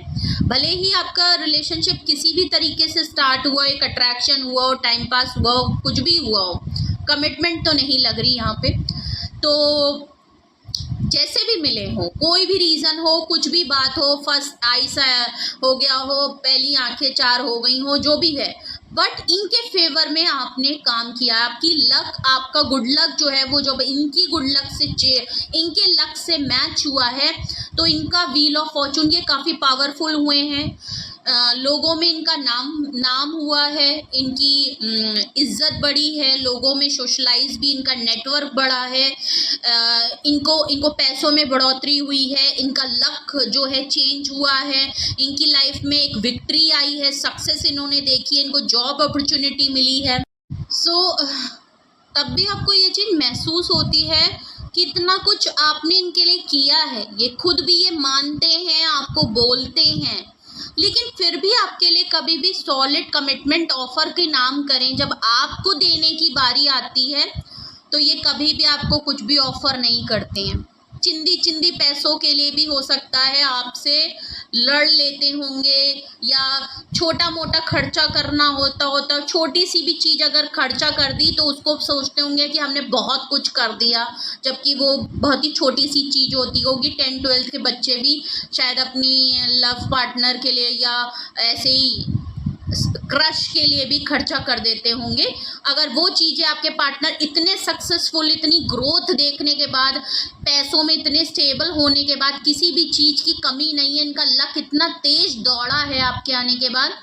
भले ही आपका रिलेशनशिप किसी भी तरीके से स्टार्ट हुआ, एक अट्रैक्शन हुआ हो, टाइम पास हुआ हो, कुछ भी हुआ हो, कमिटमेंट तो नहीं लग रही यहाँ पे। तो जैसे भी मिले हो, कोई भी रीज़न हो, कुछ भी बात हो, फर्स्ट आइस हो गया हो, पहली आंखें चार हो गई हो, जो भी है, बट इनके फेवर में आपने काम किया। आपकी लक, आपका गुड लक जो है वो जब इनकी गुड लक से इनके लक से मैच हुआ है, तो इनका व्हील ऑफ फॉर्चून ये काफ़ी पावरफुल हुए हैं। लोगों में इनका नाम हुआ है, इनकी इज्जत बढ़ी है, लोगों में सोशलाइज भी, इनका नेटवर्क बढ़ा है, इनको पैसों में बढ़ोतरी हुई है, इनका लक जो है चेंज हुआ है, इनकी लाइफ में एक विक्ट्री आई है, सक्सेस इन्होंने देखी है, इनको जॉब अपॉर्चुनिटी मिली है। तब भी आपको ये चीज़ महसूस होती है कि इतना कुछ आपने इनके लिए किया है, ये खुद भी ये मानते हैं, आपको बोलते हैं, लेकिन फिर भी आपके लिए कभी भी सॉलिड कमिटमेंट ऑफर के नाम करें, जब आपको देने की बारी आती है तो ये कभी भी आपको कुछ भी ऑफर नहीं करते हैं। चिंदी पैसों के लिए भी हो सकता है आपसे लड़ लेते होंगे, या छोटा मोटा खर्चा करना होता, छोटी सी भी चीज़ अगर खर्चा कर दी तो उसको सोचते होंगे कि हमने बहुत कुछ कर दिया, जबकि वो बहुत ही छोटी सी चीज़ होती होगी। 10-12 के बच्चे भी शायद अपनी लव पार्टनर के लिए या ऐसे ही क्रश के लिए भी खर्चा कर देते होंगे। अगर वो चीज़ें आपके पार्टनर इतने सक्सेसफुल, इतनी ग्रोथ देखने के बाद, पैसों में इतने स्टेबल होने के बाद, किसी भी चीज़ की कमी नहीं है, इनका लक इतना तेज दौड़ा है आपके आने के बाद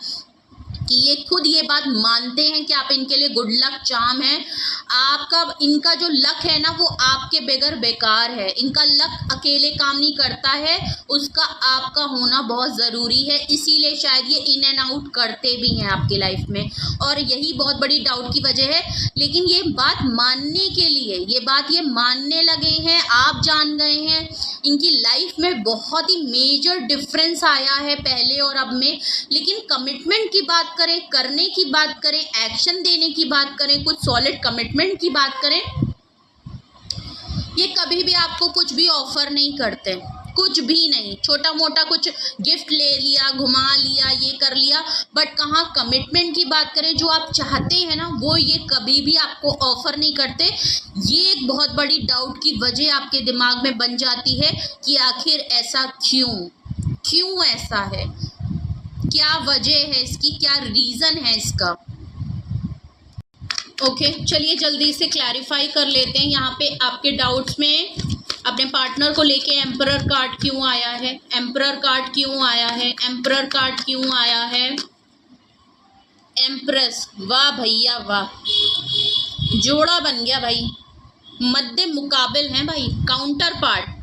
कि ये खुद ये बात मानते हैं कि आप इनके लिए गुड लक चार्म है। इनका जो लक है ना, वो आपके बगैर बेकार है। इनका लक अकेले काम नहीं करता है, उसका आपका होना बहुत ज़रूरी है। इसीलिए शायद ये इन एंड आउट करते भी हैं आपकी लाइफ में, और यही बहुत बड़ी डाउट की वजह है। लेकिन ये बात मानने के लिए, ये मानने लगे हैं, आप जान गए हैं। इनकी लाइफ में बहुत ही मेजर डिफरेंस आया है पहले और अब में। लेकिन कमिटमेंट की बात करें, करने की बात करें, एक्शन देने की बात करें, कुछ सॉलिड कमिटमेंट की बात करें, ये कभी भी आपको कुछ भी ऑफर नहीं करते, कुछ भी नहीं। छोटा मोटा कुछ गिफ्ट ले लिया, घुमा लिया, ये कर लिया, बट कहाँ कमिटमेंट की बात करें, जो आप चाहते हैं ना, वो ये कभी भी आपको ऑफर नहीं करते। ये एक बहुत बड़ी डाउट की वजह आपके दिमाग में बन जाती है कि आखिर ऐसा क्यों ऐसा है, क्या वजह है इसकी, क्या रीज़न है इसका। ओके, चलिए जल्दी से क्लैरिफाई कर लेते हैं यहाँ पे आपके डाउट्स में। अपने पार्टनर को लेके एम्परर कार्ड क्यों आया है, एम्परर कार्ड क्यों आया है, एम्परर कार्ड क्यों आया है, एम्प्रेस, वाह भैया वाह, जोड़ा बन गया भाई, मद्दे मुकाबिल हैं भाई, काउंटर पार्ट।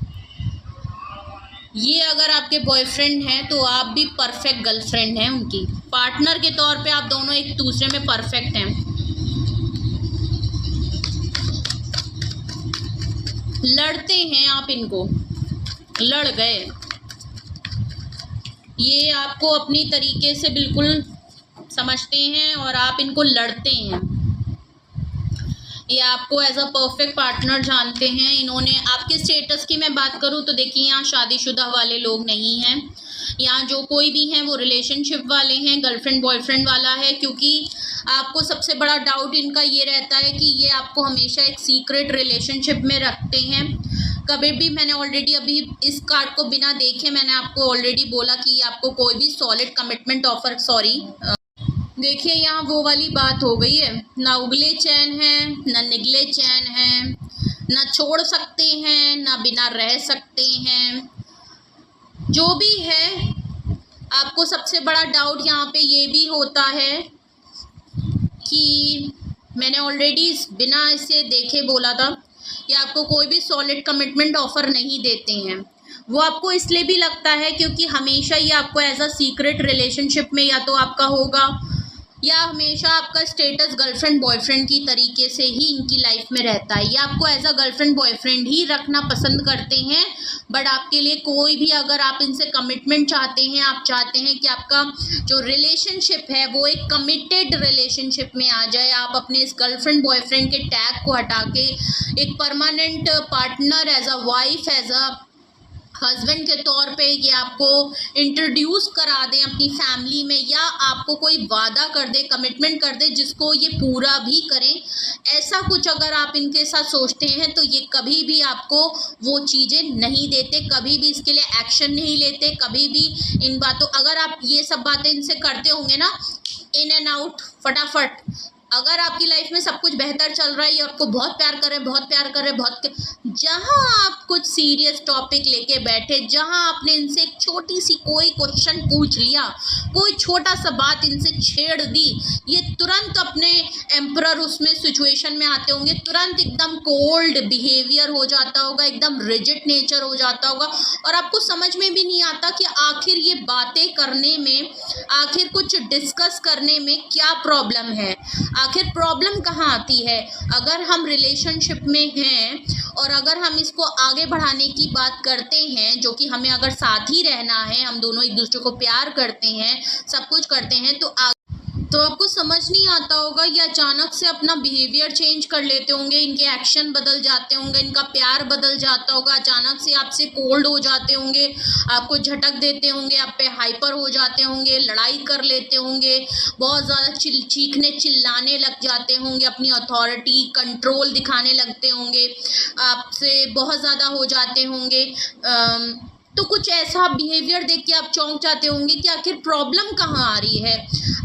ये अगर आपके बॉयफ्रेंड हैं तो आप भी परफेक्ट गर्लफ्रेंड हैं उनकी, पार्टनर के तौर पे आप दोनों एक दूसरे में परफेक्ट हैं। लड़ते हैं आप इनको, लड़ गए, ये आपको अपनी तरीके से बिल्कुल समझते हैं और आप इनको लड़ते हैं। ये आपको एज अ परफेक्ट पार्टनर जानते हैं। इन्होंने आपके स्टेटस की मैं बात करूँ तो देखिए, यहाँ शादीशुदा वाले लोग नहीं हैं, यहाँ जो कोई भी हैं वो रिलेशनशिप वाले हैं, गर्लफ्रेंड बॉयफ्रेंड वाला है। क्योंकि आपको सबसे बड़ा डाउट इनका ये रहता है कि ये आपको हमेशा एक सीक्रेट रिलेशनशिप में रखते हैं। कभी भी, मैंने ऑलरेडी अभी इस कार्ड को बिना देखे मैंने आपको ऑलरेडी बोला कि आपको कोई भी सॉलिड कमिटमेंट ऑफर, देखिए यहाँ वो वाली बात हो गई है, ना उगले चैन है, ना निगले चैन है, ना छोड़ सकते हैं, ना बिना रह सकते हैं, जो भी है। आपको सबसे बड़ा डाउट यहाँ पे ये भी होता है कि मैंने ऑलरेडी बिना इसे देखे बोला था कि आपको कोई भी सॉलिड कमिटमेंट ऑफर नहीं देते हैं। वो आपको इसलिए भी लगता है क्योंकि हमेशा ये आपको एज अ सीक्रेट रिलेशनशिप में या तो आपका होगा, या हमेशा आपका स्टेटस गर्लफ्रेंड बॉयफ्रेंड की तरीके से ही इनकी लाइफ में रहता है, या आपको एज अ गर्लफ्रेंड बॉयफ्रेंड ही रखना पसंद करते हैं। बट आपके लिए कोई भी, अगर आप इनसे कमिटमेंट चाहते हैं, आप चाहते हैं कि आपका जो रिलेशनशिप है वो एक कमिटेड रिलेशनशिप में आ जाए, आप अपने इस गर्लफ्रेंड बॉयफ्रेंड के टैग को हटा के एक permanent partner, as a wife, as a husband के तौर पे ये आपको इंट्रोड्यूस करा दें अपनी फैमिली में, या आपको कोई वादा कर दे, कमिटमेंट कर दे जिसको ये पूरा भी करें, ऐसा कुछ अगर आप इनके साथ सोचते हैं तो ये कभी भी आपको वो चीज़ें नहीं देते, कभी भी इसके लिए एक्शन नहीं लेते, कभी भी इन बातों, अगर आप ये सब बातें इनसे करते होंगे ना, इन एंड आउट फटाफट, अगर आपकी लाइफ में सब कुछ बेहतर चल रहा है, ये आपको बहुत प्यार कर रहे हैं, बहुत प्यार कर रहे हैं, जहां आप कुछ सीरियस टॉपिक लेके बैठे, जहां आपने इनसे एक छोटी सी कोई क्वेश्चन पूछ लिया, कोई छोटा सा बात इनसे छेड़ दी, ये तुरंत अपने एम्परर उसमें सिचुएशन में आते होंगे, तुरंत एकदम कोल्ड बिहेवियर हो जाता होगा, एकदम रिजिड नेचर हो जाता होगा, और आपको समझ में भी नहीं आता कि आखिर ये बातें करने में, आखिर कुछ डिस्कस करने में क्या प्रॉब्लम है, आखिर प्रॉब्लम कहाँ आती है। अगर हम रिलेशनशिप में हैं और अगर हम इसको आगे बढ़ाने की बात करते हैं, जो कि हमें अगर साथ ही रहना है, हम दोनों एक दूसरे को प्यार करते हैं, सब कुछ करते हैं, तो आपको समझ नहीं आता होगा, ये अचानक से अपना बिहेवियर चेंज कर लेते होंगे, इनके एक्शन बदल जाते होंगे, इनका प्यार बदल जाता होगा, अचानक से आपसे कोल्ड हो जाते होंगे, आपको झटक देते होंगे, आप पे हाइपर हो जाते होंगे, लड़ाई कर लेते होंगे, बहुत ज़्यादा चीखने चिल्लाने लग जाते होंगे, अपनी अथॉरिटी कंट्रोल दिखाने लगते होंगे, आपसे बहुत ज़्यादा हो जाते होंगे। तो कुछ ऐसा बिहेवियर देख के आप चौंक जाते होंगे कि आखिर प्रॉब्लम कहाँ आ रही है।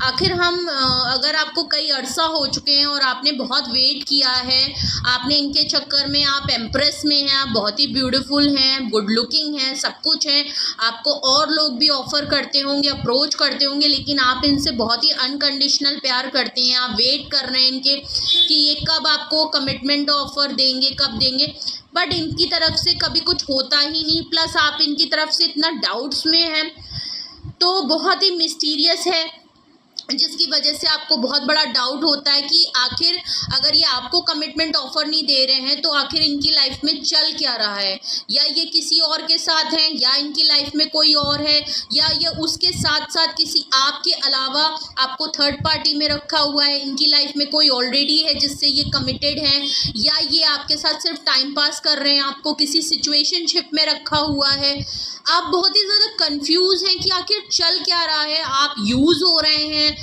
आखिर हम अगर आपको कई अरसा हो चुके हैं और आपने बहुत वेट किया है, आपने इनके चक्कर में, आप एम्प्रेस में हैं, आप बहुत ही ब्यूटीफुल हैं, गुड लुकिंग हैं, सब कुछ हैं, आपको और लोग भी ऑफ़र करते होंगे, अप्रोच करते होंगे, लेकिन आप इनसे बहुत ही अनकंडीशनल प्यार करते हैं, आप वेट कर रहे हैं इनके कि ये कब आपको कमिटमेंट ऑफ़र देंगे, कब देंगे, बट इनकी तरफ से कभी कुछ होता ही नहीं, प्लस आप इनकी तरफ से इतना डाउट्स में हैं, तो बहुत ही मिस्टीरियस है, जिसकी वजह से आपको बहुत बड़ा डाउट होता है कि आखिर अगर ये आपको कमिटमेंट ऑफर नहीं दे रहे हैं तो आखिर इनकी लाइफ में चल क्या रहा है, या ये किसी और के साथ हैं, या इनकी लाइफ में कोई और है, या ये उसके साथ साथ किसी आपके अलावा आपको थर्ड पार्टी में रखा हुआ है, इनकी लाइफ में कोई ऑलरेडी है जिससे ये कमिटेड हैं, या ये आपके साथ सिर्फ टाइम पास कर रहे हैं, आपको किसी सिचुएशनशिप में रखा हुआ है। आप बहुत ही ज़्यादा कंफ्यूज हैं कि आखिर चल क्या रहा है, आप यूज़ हो रहे हैं,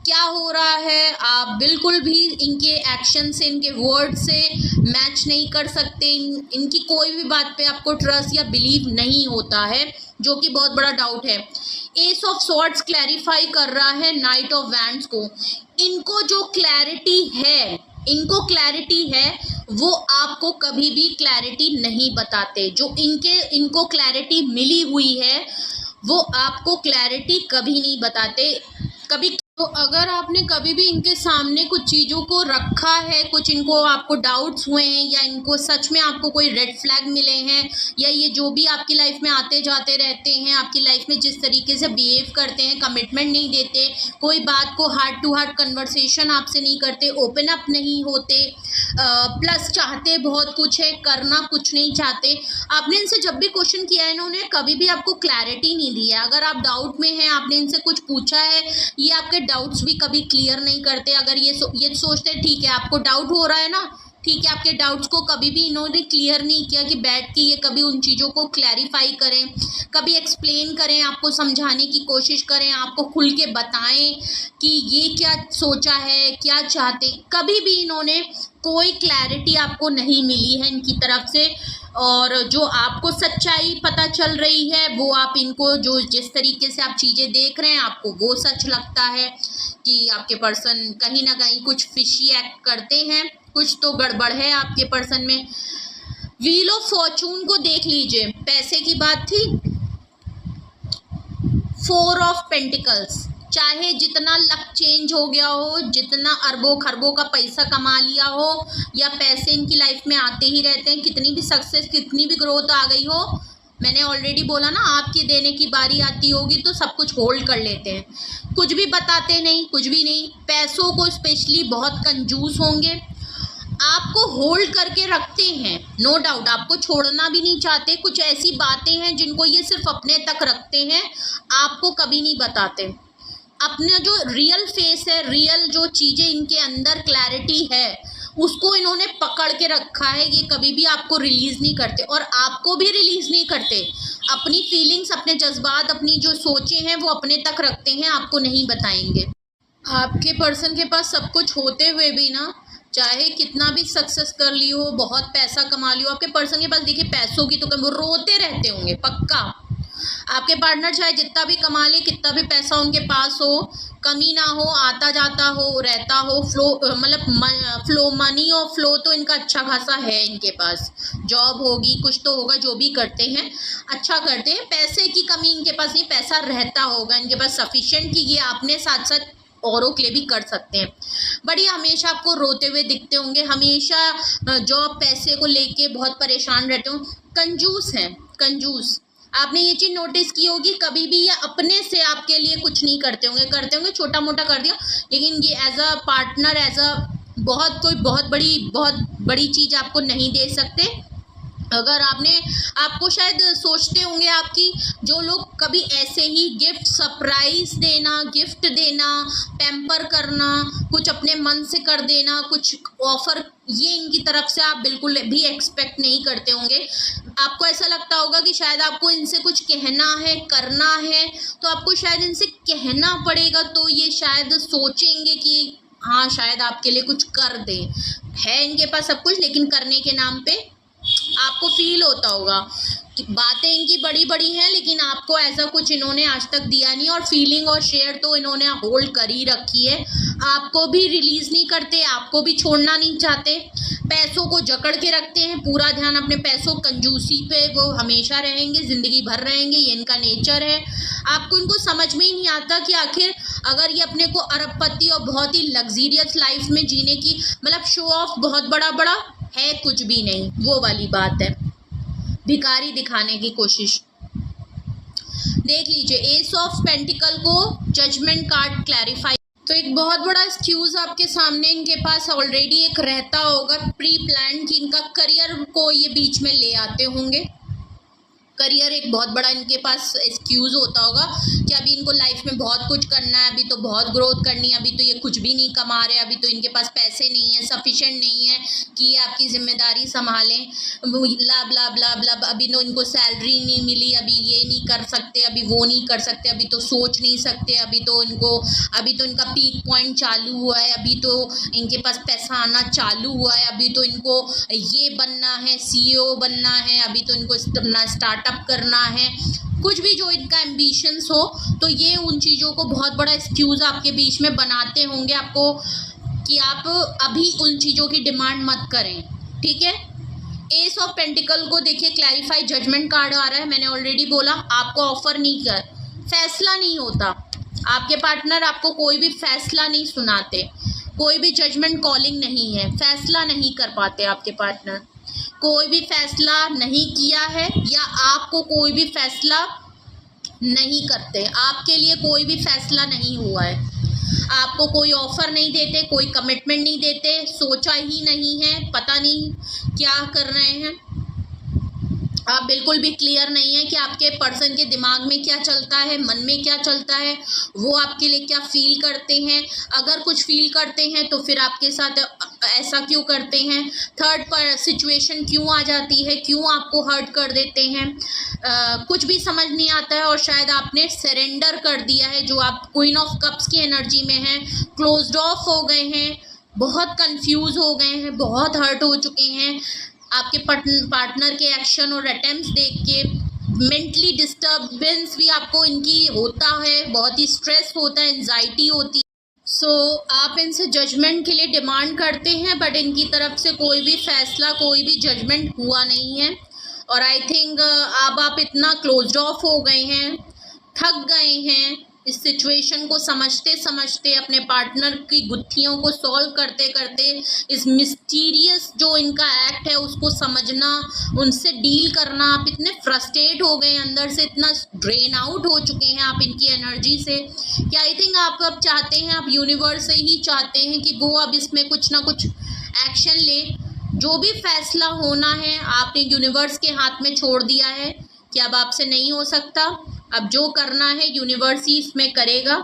क्या हो रहा है, आप बिल्कुल भी इनके एक्शन से, इनके वर्ड से मैच नहीं कर सकते, इनकी कोई भी बात पे आपको ट्रस्ट या बिलीव नहीं होता है, जो कि बहुत बड़ा डाउट है। एस ऑफ स्वॉर्ड्स क्लैरिफाई कर रहा है नाइट ऑफ वैंड्स को। इनको जो क्लैरिटी है वो आपको कभी भी क्लैरिटी नहीं बताते, जो इनको क्लैरिटी मिली हुई है वो आपको क्लैरिटी कभी नहीं बताते। कभी तो अगर आपने कभी भी इनके सामने कुछ चीज़ों को रखा है, कुछ इनको आपको डाउट्स हुए हैं, या इनको सच में आपको कोई रेड फ्लैग मिले हैं, या ये जो भी आपकी लाइफ में आते जाते रहते हैं, आपकी लाइफ में जिस तरीके से बिहेव करते हैं, कमिटमेंट नहीं देते, कोई बात को हार्ट टू हार्ट कन्वर्सेशन आपसे नहीं करते, ओपन अप नहीं होते, प्लस चाहते बहुत कुछ है, करना कुछ नहीं चाहते, आपने इनसे जब भी क्वेश्चन किया है इन्होंने कभी भी आपको क्लैरिटी नहीं दी है। अगर आप डाउट में हैं, आपने इनसे कुछ पूछा है, ये आपके डाउट्स भी कभी क्लियर नहीं करते। अगर ये सोचते हैं ठीक है आपको डाउट हो रहा है ना, ठीक है, आपके डाउट्स को कभी भी इन्होंने क्लियर नहीं किया कि बैठ के ये कभी उन चीज़ों को क्लैरिफाई करें, कभी एक्सप्लेन करें, आपको समझाने की कोशिश करें, आपको खुल के बताएं कि ये क्या सोचा है, क्या चाहते। कभी भी इन्होंने कोई क्लैरिटी आपको नहीं मिली है इनकी तरफ से, और जो आपको सच्चाई पता चल रही है वो आप इनको जो जिस तरीके से आप चीज़ें देख रहे हैं आपको वो सच लगता है कि आपके पर्सन कहीं ना कहीं कुछ फिशी एक्ट करते हैं, कुछ तो गड़बड़ है आपके पर्सन में। व्हील ऑफ फॉर्चून को देख लीजिए, पैसे की बात थी, 4 ऑफ पेंटिकल्स, चाहे जितना लक चेंज हो गया हो, जितना अरबों खरबों का पैसा कमा लिया हो, या पैसे इनकी लाइफ में आते ही रहते हैं, कितनी भी सक्सेस, कितनी भी ग्रोथ आ गई हो, मैंने ऑलरेडी बोला ना, आपकी देने की बारी आती होगी तो सब कुछ होल्ड कर लेते हैं, कुछ भी बताते नहीं, कुछ भी नहीं। पैसों को स्पेशली बहुत कंजूस होंगे, आपको होल्ड करके रखते हैं, नो डाउट। आपको छोड़ना भी नहीं चाहते। कुछ ऐसी बातें हैं जिनको ये सिर्फ अपने तक रखते हैं, आपको कभी नहीं बताते। अपना जो रियल फेस है, रियल जो चीज़ें इनके अंदर क्लैरिटी है, उसको इन्होंने पकड़ के रखा है। ये कभी भी आपको रिलीज़ नहीं करते और आपको भी रिलीज़ नहीं करते। अपनी फीलिंग्स, अपने जज्बात, अपनी जो सोचें हैं वो अपने तक रखते हैं, आपको नहीं बताएंगे। आपके पर्सन के पास सब कुछ होते हुए भी ना, चाहे कितना भी सक्सेस कर ली हो, बहुत पैसा कमा ली हो, आपके पर्सन के पास देखिए पैसों की तो कम, वो रोते रहते होंगे पक्का। आपके पार्टनर चाहे जितना भी कमा ले, कितना भी पैसा उनके पास हो, कमी ना हो, आता जाता हो, रहता हो, फ्लो मतलब फ्लो, मनी और फ्लो तो इनका अच्छा खासा है। इनके पास जॉब होगी, कुछ तो होगा, जो भी करते हैं अच्छा करते हैं। पैसे की कमी इनके पास नहीं, पैसा रहता होगा इनके पास सफिशिएंट, कि ये आपने साथ साथ औरों के लिए भी कर सकते हैं। बट ये हमेशा आपको रोते हुए दिखते होंगे, हमेशा जॉब पैसे को लेके बहुत परेशान रहते हो, कंजूस हैं, कंजूस। आपने ये चीज़ नोटिस की होगी, कभी भी ये अपने से आपके लिए कुछ नहीं करते होंगे, करते होंगे छोटा मोटा कर दिया, लेकिन ये as a partner, as a बहुत बड़ी चीज़ आपको नहीं दे सकते। अगर आपको शायद सोचते होंगे आपकी जो लोग, कभी ऐसे ही गिफ्ट, सरप्राइज देना, गिफ्ट देना, पैम्पर करना, कुछ अपने मन से कर देना, कुछ ऑफर, ये इनकी तरफ से आप बिल्कुल भी एक्सपेक्ट नहीं करते होंगे। आपको ऐसा लगता होगा कि शायद आपको इनसे कुछ कहना है, करना है, तो आपको शायद इनसे कहना पड़ेगा, तो ये शायद सोचेंगे कि हाँ शायद आपके लिए कुछ कर दे। है इनके पास सब कुछ, लेकिन करने के नाम पे आपको फील होता होगा कि बातें इनकी बड़ी बड़ी हैं, लेकिन आपको ऐसा कुछ इन्होंने आज तक दिया नहीं। और फीलिंग और शेयर तो इन्होंने होल्ड कर ही रखी है, आपको भी रिलीज़ नहीं करते, आपको भी छोड़ना नहीं चाहते। पैसों को जकड़ के रखते हैं, पूरा ध्यान अपने पैसों, कंजूसी पे वो हमेशा रहेंगे, ज़िंदगी भर रहेंगे, ये इनका नेचर है। आपको इनको समझ में ही नहीं आता कि आखिर अगर ये अपने को अरबपति और बहुत ही लग्जीरियस लाइफ में जीने की, मतलब शो ऑफ बहुत बड़ा बड़ा है, कुछ भी नहीं, वो वाली बात है, भिखारी दिखाने की कोशिश। देख लीजिए, एस ऑफ पेंटिकल को जजमेंट कार्ड क्लैरिफाई, तो एक बहुत बड़ा एक्सक्यूज़ आपके सामने इनके पास ऑलरेडी एक रहता होगा, प्री प्लान, कि इनका करियर को ये बीच में ले आते होंगे। करियर एक बहुत बड़ा इनके पास एक्सक्यूज़ होता होगा कि अभी इनको लाइफ में बहुत कुछ करना है, अभी तो बहुत ग्रोथ करनी है, अभी तो ये कुछ भी नहीं कमा रहे, अभी तो इनके पास पैसे नहीं है, सफिशिएंट नहीं है कि ये आपकी जिम्मेदारी संभालें, ब्ला ब्ला ब्ला ब्ला, अभी तो इनको सैलरी नहीं मिली, अभी ये नहीं कर सकते, अभी वो नहीं कर सकते, अभी तो सोच नहीं सकते, अभी तो इनका पीक पॉइंट चालू हुआ है, अभी तो इनके पास पैसा आना चालू हुआ है, अभी तो इनको ये बनना है, CEO बनना है, अभी तो इनको अपना स्टार्टअप करना है, कुछ भी जो इनका एम्बिशंस हो, तो ये उन चीज़ों को बहुत बड़ा एक्सक्यूज़ आपके बीच में बनाते होंगे आपको, कि आप अभी उन चीज़ों की डिमांड मत करें, ठीक है। एस ऑफ पेंटिकल को देखिए, क्लैरिफाई जजमेंट कार्ड आ रहा है, मैंने ऑलरेडी बोला, आपको ऑफर नहीं कर, फैसला नहीं होता, आपके पार्टनर आपको कोई भी फैसला नहीं सुनाते, कोई भी जजमेंट कॉलिंग नहीं है, फैसला नहीं कर पाते आपके पार्टनर, कोई भी फैसला नहीं किया है, या आपको कोई भी फैसला नहीं करते, आपके लिए कोई भी फैसला नहीं हुआ है, आपको कोई ऑफर नहीं देते, कोई कमिटमेंट नहीं देते, सोचा ही नहीं है, पता नहीं क्या कर रहे हैं, आप बिल्कुल भी क्लियर नहीं है कि आपके पर्सन के दिमाग में क्या चलता है, मन में क्या चलता है, वो आपके लिए क्या फील करते हैं। अगर कुछ फील करते हैं तो फिर आपके साथ ऐसा क्यों करते हैं, थर्ड पर सिचुएशन क्यों आ जाती है, क्यों आपको हर्ट कर देते हैं, कुछ भी समझ नहीं आता है। और शायद आपने सरेंडर कर दिया है, जो आप क्वीन ऑफ कप्स की एनर्जी में हैं, क्लोज्ड ऑफ हो गए हैं, बहुत कंफ्यूज हो गए हैं, बहुत हर्ट हो चुके हैं। आपके पार्टनर के एक्शन और अटेम्प्ट्स देख के मेंटली डिस्टर्बेंस भी आपको इनकी होता है, बहुत ही स्ट्रेस होता है, एंजाइटी होती है। सो आप इनसे जजमेंट के लिए डिमांड करते हैं, बट इनकी तरफ से कोई भी फैसला, कोई भी जजमेंट हुआ नहीं है। और आई थिंक अब आप इतना क्लोज्ड ऑफ हो गए हैं, थक गए हैं, इस सिचुएशन को समझते समझते, अपने पार्टनर की गुत्थियों को सॉल्व करते करते, इस मिस्टीरियस जो इनका एक्ट है उसको समझना, उनसे डील करना, आप इतने फ्रस्ट्रेट हो गए अंदर से, इतना ड्रेन आउट हो चुके हैं आप इनकी एनर्जी से कि आई थिंक आप अब चाहते हैं, आप यूनिवर्स से ही चाहते हैं कि वो अब इसमें कुछ ना कुछ एक्शन ले। जो भी फैसला होना है आपने यूनिवर्स के हाथ में छोड़ दिया है कि अब आपसे नहीं हो सकता। अब जो करना है यूनिवर्स ही इसमें करेगा,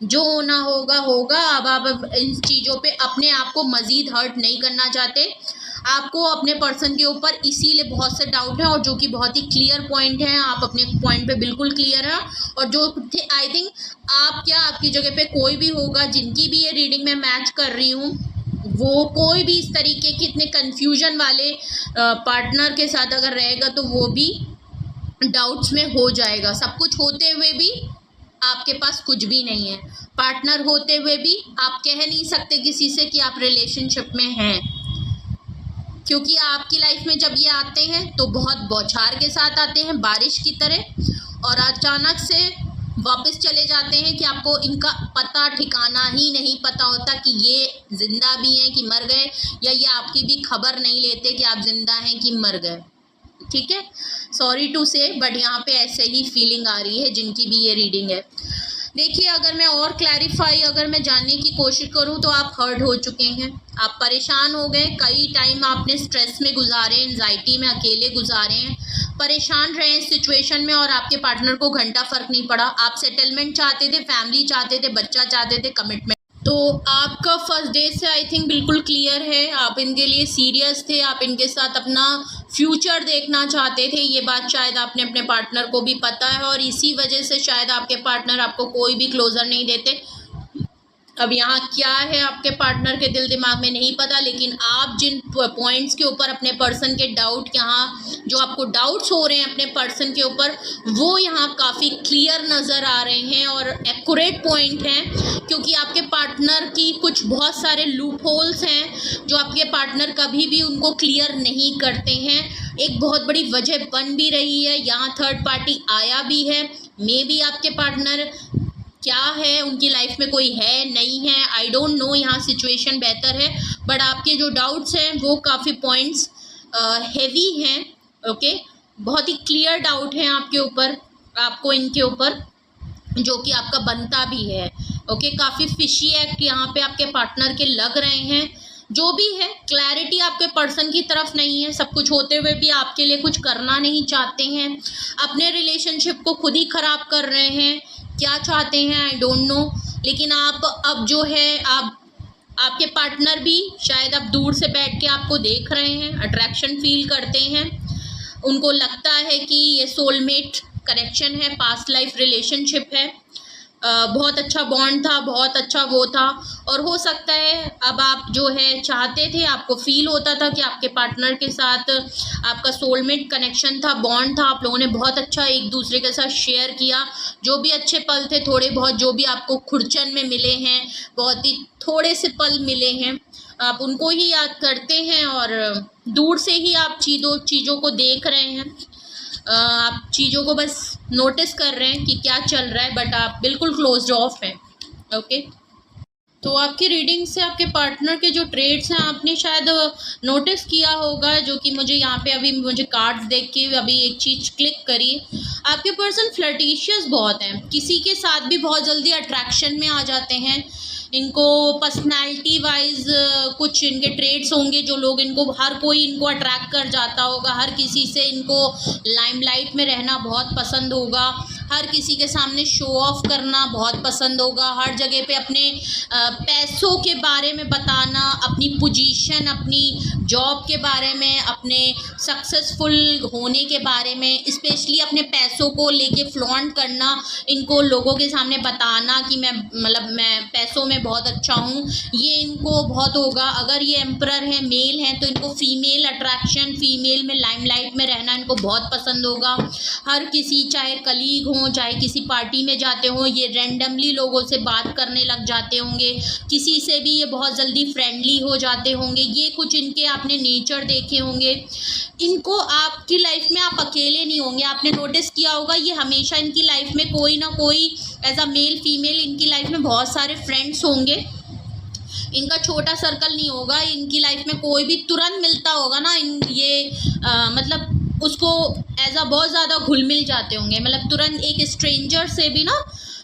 जो होना होगा होगा। अब आप इन चीज़ों पे अपने आप को मज़ीद हर्ट नहीं करना चाहते। आपको अपने पर्सन के ऊपर इसीलिए बहुत से डाउट हैं, और जो कि बहुत ही क्लियर पॉइंट है, आप अपने पॉइंट पे बिल्कुल क्लियर हैं। और जो आई थिंक आप क्या, आपकी जगह पे कोई भी होगा जिनकी भी ये रीडिंग में मैच कर रही हूँ, वो कोई भी इस तरीके के इतने कन्फ्यूजन वाले पार्टनर के साथ अगर रहेगा तो वो भी डाउट्स में हो जाएगा। सब कुछ होते हुए भी आपके पास कुछ भी नहीं है, पार्टनर होते हुए भी आप कह नहीं सकते किसी से कि आप रिलेशनशिप में हैं, क्योंकि आपकी लाइफ में जब ये आते हैं तो बहुत बौछार के साथ आते हैं, बारिश की तरह, और अचानक से वापस चले जाते हैं कि आपको इनका पता ठिकाना ही नहीं पता होता कि ये जिंदा भी हैं कि मर गए, या ये आपकी भी खबर नहीं लेते कि आप जिंदा हैं कि मर गए। ठीक है, सॉरी टू से, बट यहाँ पे ऐसे ही फीलिंग आ रही है जिनकी भी ये रीडिंग है। देखिए, अगर मैं और क्लैरिफाई, अगर मैं जानने की कोशिश करूँ तो आप हर्ट हो चुके हैं, आप परेशान हो गए, कई टाइम आपने स्ट्रेस में गुजारे, एंजाइटी में अकेले गुजारे हैं, परेशान रहे इस सिचुएशन में, और आपके पार्टनर को घंटा फर्क नहीं पड़ा। आप सेटलमेंट चाहते थे, फैमिली चाहते थे, बच्चा चाहते थे, कमिटमेंट। तो आपका फर्स्ट डे से आई थिंक बिल्कुल क्लियर है, आप इनके लिए सीरियस थे, आप इनके साथ अपना फ्यूचर देखना चाहते थे। ये बात शायद आपने अपने पार्टनर को भी पता है, और इसी वजह से शायद आपके पार्टनर आपको कोई भी क्लोजर नहीं देते। अब यहाँ क्या है आपके पार्टनर के दिल दिमाग में नहीं पता, लेकिन आप जिन पॉइंट्स के ऊपर अपने पर्सन के डाउट, यहाँ जो आपको डाउट्स हो रहे हैं अपने पर्सन के ऊपर, वो यहाँ काफ़ी क्लियर नज़र आ रहे हैं और एक्यूरेट पॉइंट हैं, क्योंकि आपके पार्टनर की कुछ बहुत सारे लूप होल्स हैं जो आपके पार्टनर कभी भी उनको क्लियर नहीं करते हैं। एक बहुत बड़ी वजह बन भी रही है, यहाँ थर्ड पार्टी आया भी है, मे बी आपके पार्टनर क्या है, उनकी लाइफ में कोई है नहीं है, आई डोंट नो, यहाँ सिचुएशन बेहतर है, बट आपके जो डाउट्स हैं वो काफ़ी पॉइंट्स हेवी हैं। ओके, बहुत ही क्लियर डाउट हैं आपके ऊपर, आपको इनके ऊपर, जो कि आपका बनता भी है। ओके, काफ़ी फिशी एक्ट यहाँ पे आपके पार्टनर के लग रहे हैं। जो भी है, क्लैरिटी आपके पर्सन की तरफ नहीं है, सब कुछ होते हुए भी आपके लिए कुछ करना नहीं चाहते हैं, अपने रिलेशनशिप को खुद ही ख़राब कर रहे हैं। क्या चाहते हैं आई डोंट नो, लेकिन आप अब जो है, आपके पार्टनर भी शायद अब दूर से बैठ के आपको देख रहे हैं, अट्रैक्शन फील करते हैं, उनको लगता है कि ये सोलमेट कनेक्शन है, पास्ट लाइफ रिलेशनशिप है, बहुत अच्छा बॉन्ड था, बहुत अच्छा वो था। और हो सकता है अब आप जो है चाहते थे, आपको फील होता था कि आपके पार्टनर के साथ आपका सोलमेट कनेक्शन था, बॉन्ड था, आप लोगों ने बहुत अच्छा एक दूसरे के साथ शेयर किया, जो भी अच्छे पल थे, थोड़े बहुत जो भी आपको खुरचन में मिले हैं, बहुत ही थोड़े से पल मिले हैं, आप उनको ही याद करते हैं, और दूर से ही आप चीज़ों को देख रहे हैं, आप चीज़ों को बस नोटिस कर रहे हैं कि क्या चल रहा है, बट आप बिल्कुल क्लोज्ड ऑफ हैं। ओके, तो आपकी रीडिंग से आपके पार्टनर के जो ट्रेड्स हैं आपने शायद नोटिस किया होगा, जो कि मुझे यहाँ पे अभी मुझे कार्ड्स देख के अभी एक चीज़ क्लिक करी। आपके पर्सन फ्लर्टिशियस बहुत हैं, किसी के साथ भी बहुत जल्दी अट्रैक्शन में आ जाते हैं, इनको पर्सनैलिटी वाइज कुछ इनके ट्रेड्स होंगे जो लोग इनको, हर कोई इनको अट्रैक्ट कर जाता होगा, हर किसी से इनको लाइमलाइट में रहना बहुत पसंद होगा, हर किसी के सामने शो ऑफ करना बहुत पसंद होगा, हर जगह पे अपने पैसों के बारे में बताना, अपनी पोजीशन, अपनी जॉब के बारे में, अपने सक्सेसफुल होने के बारे में, स्पेशली अपने पैसों को लेके फ्लॉन्ट करना, इनको लोगों के सामने बताना कि मैं पैसों में बहुत अच्छा हूँ, ये इनको बहुत होगा। अगर ये एम्परर है, मेल हैं, तो इनको फीमेल अट्रैक्शन, फीमेल में लाइमलाइट में रहना इनको बहुत पसंद होगा। हर किसी, चाहे कलीग हो, हों, चाहे किसी पार्टी में जाते हों, ये रैंडमली लोगों से बात करने लग जाते होंगे, किसी से भी ये बहुत जल्दी फ्रेंडली हो जाते होंगे। ये कुछ इनके आपने नेचर देखे होंगे। इनको आपकी लाइफ में आप अकेले नहीं होंगे, आपने नोटिस किया होगा ये हमेशा इनकी लाइफ में कोई ना कोई एज अ मेल फीमेल इनकी लाइफ में बहुत सारे फ्रेंड्स होंगे। इनका छोटा सर्कल नहीं होगा, इनकी लाइफ में कोई भी तुरंत मिलता होगा ना, मतलब उसको एज अ बहुत ज़्यादा घुल मिल जाते होंगे। मतलब तुरंत एक स्ट्रेंजर से भी ना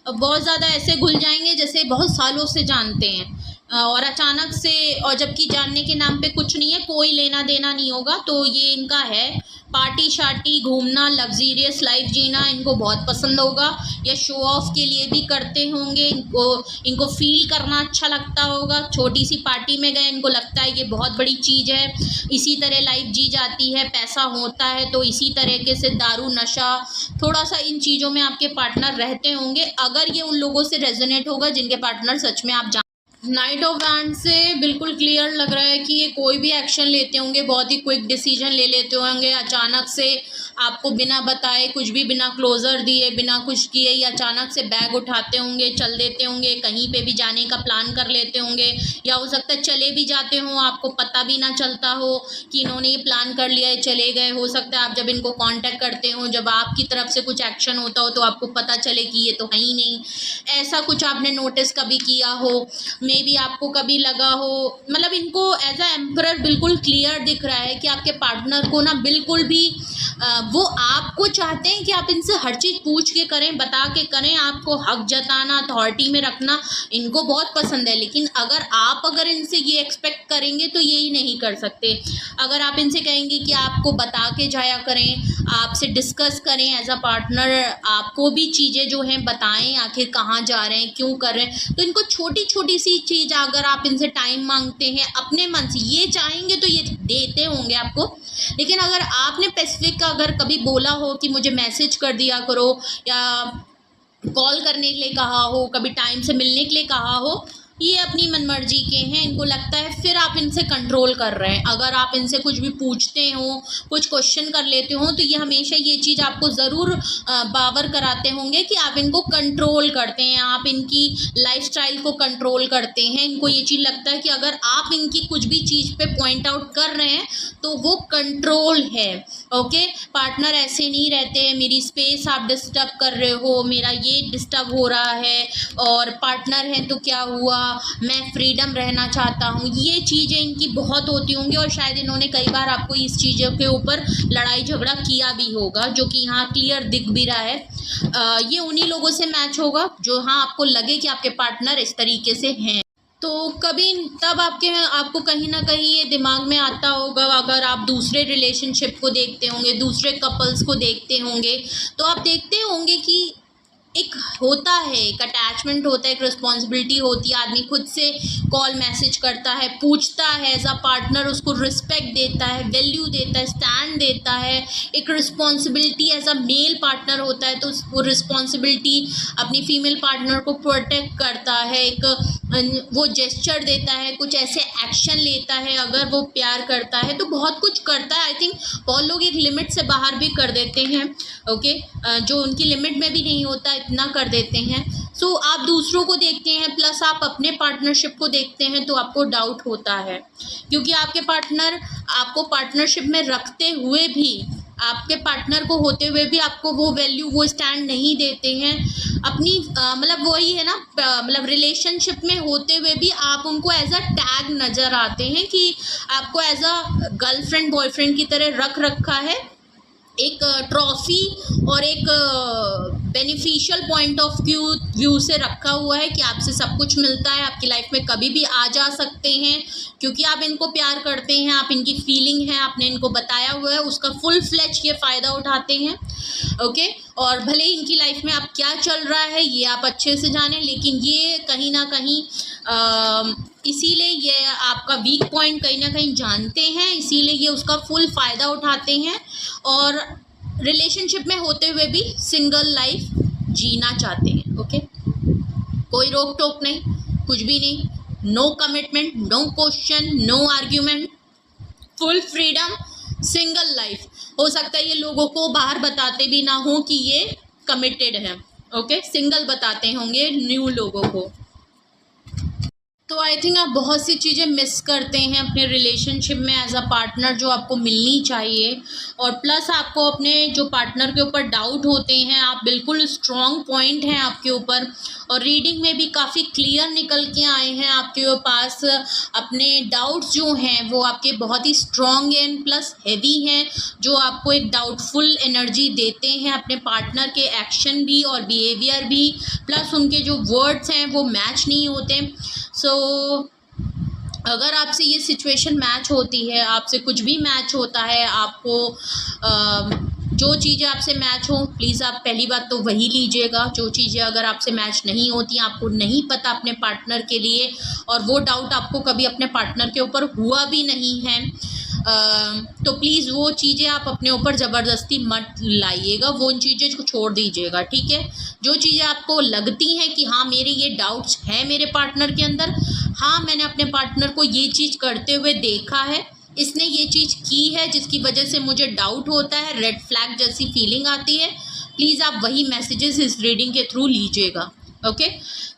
बहुत ज़्यादा ऐसे घुल जाएंगे जैसे बहुत सालों से जानते हैं, और अचानक से, और जबकि जानने के नाम पे कुछ नहीं है, कोई लेना देना नहीं होगा। तो ये इनका है। पार्टी शार्टी, घूमना, लग्जीरियस लाइफ जीना इनको बहुत पसंद होगा। या शो ऑफ के लिए भी करते होंगे, इनको फील करना अच्छा लगता होगा। छोटी सी पार्टी में गए, इनको लगता है ये बहुत बड़ी चीज़ है। इसी तरह लाइफ जी जाती है, पैसा होता है तो इसी तरीके से दारू, नशा, थोड़ा सा इन चीज़ों में आपके पार्टनर रहते होंगे। अगर ये उन लोगों से रेजोनेट होगा जिनके पार्टनर सच में आप नाइट ऑफ वैंड्स से बिल्कुल क्लियर लग रहा है कि ये कोई भी एक्शन लेते होंगे, बहुत ही क्विक डिसीजन ले लेते होंगे। अचानक से आपको बिना बताए, कुछ भी बिना क्लोजर दिए, बिना कुछ किए, या अचानक से बैग उठाते होंगे, चल देते होंगे, कहीं पे भी जाने का प्लान कर लेते होंगे। या हो सकता है चले भी जाते हों, आपको पता भी ना चलता हो कि इन्होंने ये प्लान कर लिया है, चले गए। हो सकता है आप जब इनको कांटेक्ट करते हो, जब आपकी तरफ से कुछ एक्शन होता हो तो आपको पता चले कि ये तो है ही नहीं। ऐसा कुछ आपने नोटिस कभी किया हो, मे बी आपको कभी लगा हो। मतलब इनको एज अ एम्परर बिल्कुल क्लियर दिख रहा है कि आपके पार्टनर को ना बिल्कुल भी वो आपको चाहते हैं कि आप इनसे हर चीज़ पूछ के करें, बता के करें। आपको हक जताना, अथॉरिटी में रखना इनको बहुत पसंद है। लेकिन अगर इनसे ये एक्सपेक्ट करेंगे तो यही नहीं कर सकते। अगर आप इनसे कहेंगे कि आपको बता के जाया करें, आपसे डिस्कस करें एज अ पार्टनर, आपको भी चीज़ें जो हैं बताएं, आखिर कहाँ जा रहे हैं, क्यों कर रहे हैं, तो इनको छोटी छोटी सी चीज़ अगर आप इनसे टाइम मांगते हैं अपने मन से, ये चाहेंगे तो ये देते होंगे आपको। लेकिन अगर आपने स्पेसिफिक अगर कभी बोला हो कि मुझे मैसेज कर दिया करो, या कॉल करने के लिए कहा हो, कभी टाइम से मिलने के लिए कहा हो, ये अपनी मनमर्जी के हैं, इनको लगता है फिर आप इनसे कंट्रोल कर रहे हैं। अगर आप इनसे कुछ भी पूछते हो, कुछ क्वेश्चन कर लेते हो, तो ये हमेशा ये चीज़ आपको ज़रूर बावर कराते होंगे कि आप इनको कंट्रोल करते हैं, आप इनकी लाइफस्टाइल को कंट्रोल करते हैं। इनको ये चीज़ लगता है कि अगर आप इनकी कुछ भी चीज़ पे पॉइंट आउट कर रहे हैं तो वो कंट्रोल है। ओके, पार्टनर ऐसे नहीं रहते, मेरी स्पेस आप डिस्टर्ब कर रहे हो, मेरा ये डिस्टर्ब हो रहा है, और पार्टनर है तो क्या हुआ, मैं फ्रीडम रहना चाहता हूँ। ये चीज़ें इनकी बहुत होती होंगी, और शायद इन्होंने कई बार आपको इस चीज़ों के ऊपर लड़ाई झगड़ा किया भी होगा, जो कि यहाँ क्लियर दिख भी रहा है। ये उन्हीं लोगों से मैच होगा जो हाँ आपको लगे कि आपके पार्टनर इस तरीके से हैं। तो कभी तब आपको कहीं ना कहीं ये दिमाग में आता होगा, अगर आप दूसरे रिलेशनशिप को देखते होंगे, दूसरे कपल्स को देखते होंगे, तो आप देखते होंगे कि एक होता है, एक अटैचमेंट होता है, एक रिस्पॉन्सिबिलिटी होती है। आदमी खुद से कॉल मैसेज करता है, पूछता है, एज अ पार्टनर उसको रिस्पेक्ट देता है, वैल्यू देता है, स्टैंड देता है। एक responsibility as a male partner होता है तो वो रिस्पॉन्सिबिलिटी अपनी फीमेल पार्टनर को प्रोटेक्ट करता है, एक वो जेस्चर देता है, कुछ ऐसे एक्शन लेता है। अगर वो प्यार करता है तो बहुत कुछ करता है। आई थिंक बहुत लोग एक लिमिट से बाहर भी कर देते हैं, ओके, जो उनकी लिमिट में भी नहीं होता इतना कर देते हैं। सो आप दूसरों को देखते हैं, प्लस आप अपने पार्टनरशिप को देखते हैं, तो आपको डाउट होता है, क्योंकि आपके पार्टनर आपको पार्टनरशिप में रखते हुए भी, आपके पार्टनर को होते हुए भी आपको वो वैल्यू, वो स्टैंड नहीं देते हैं अपनी। मतलब वही है ना, मतलब रिलेशनशिप में होते हुए भी आप उनको एज अ टैग नज़र आते हैं कि आपको एज अ गर्लफ्रेंड बॉयफ्रेंड की तरह रख रखा है, एक ट्रॉफी और एक बेनिफिशियल पॉइंट ऑफ व्यू से रखा हुआ है कि आपसे सब कुछ मिलता है, आपकी लाइफ में कभी भी आ जा सकते हैं, क्योंकि आप इनको प्यार करते हैं, आप इनकी फीलिंग है, आपने इनको बताया हुआ है, उसका फुल फ्लेज ये फ़ायदा उठाते हैं। ओके, और भले ही इनकी लाइफ में अब क्या चल रहा है ये आप अच्छे से जानें, लेकिन ये कहीं ना कहीं इसीलिए ये आपका वीक पॉइंट कहीं ना कहीं जानते हैं, इसीलिए ये उसका फुल फ़ायदा उठाते हैं, और रिलेशनशिप में होते हुए भी सिंगल लाइफ जीना चाहते हैं। ओके, कोई रोक टोक नहीं, कुछ भी नहीं, no commitment, no question, no argument, full freedom, single life. हो सकता है ये लोगों को बाहर बताते भी ना हो कि ये कमिटेड हैं। ओके, सिंगल बताते होंगे न्यू लोगों को। तो आई थिंक आप बहुत सी चीज़ें मिस करते हैं अपने रिलेशनशिप में एज अ पार्टनर जो आपको मिलनी चाहिए, और प्लस आपको अपने जो पार्टनर के ऊपर डाउट होते हैं, आप बिल्कुल स्ट्रॉन्ग पॉइंट हैं आपके ऊपर, और रीडिंग में भी काफ़ी क्लियर निकल के आए हैं आपके पास। अपने डाउट्स जो हैं वो आपके बहुत ही स्ट्रॉन्ग एंड प्लस हैवी हैं, जो आपको एक डाउटफुल एनर्जी देते हैं। अपने पार्टनर के एक्शन भी और बिहेवियर भी, प्लस उनके जो वर्ड्स हैं वो मैच नहीं होते। सो अगर आपसे ये सिचुएशन मैच होती है, आपसे कुछ भी मैच होता है, आपको जो चीज़ें आपसे मैच हो, प्लीज़ आप पहली बात तो वही लीजिएगा। जो चीज़ें अगर आपसे मैच नहीं होती, आपको नहीं पता अपने पार्टनर के लिए, और वो डाउट आपको कभी अपने पार्टनर के ऊपर हुआ भी नहीं है, तो प्लीज़ वो चीज़ें आप अपने ऊपर ज़बरदस्ती मत लाइएगा, वो उन चीज़ें को छोड़ दीजिएगा, ठीक है। जो चीज़ें आपको लगती हैं कि हाँ मेरे ये डाउट्स हैं मेरे पार्टनर के अंदर, हाँ मैंने अपने पार्टनर को ये चीज़ करते हुए देखा है, इसने ये चीज़ की है जिसकी वजह से मुझे डाउट होता है, रेड फ्लैग जैसी फीलिंग आती है, प्लीज़ आप वही मैसेजेस इस रीडिंग के थ्रू लीजिएगा। ओके,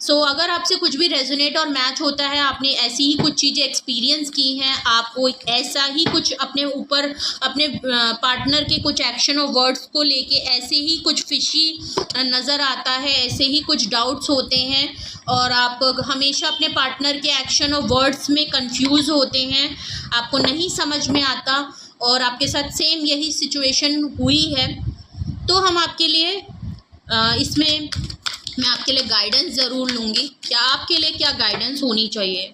सो अगर आपसे कुछ भी रेजोनेट और मैच होता है, आपने ऐसी ही कुछ चीज़ें एक्सपीरियंस की हैं, आपको एक ऐसा ही कुछ अपने ऊपर अपने पार्टनर के कुछ एक्शन और वर्ड्स को लेके ऐसे ही कुछ फिशी नज़र आता है, ऐसे ही कुछ डाउट्स होते हैं, और आप हमेशा अपने पार्टनर के एक्शन और वर्ड्स में कंफ्यूज होते हैं, आपको नहीं समझ में आता, और आपके साथ सेम यही सिचुएशन हुई है, तो हम आपके लिए इसमें मैं आपके लिए गाइडेंस ज़रूर लूँगी। क्या आपके लिए क्या गाइडेंस होनी चाहिए,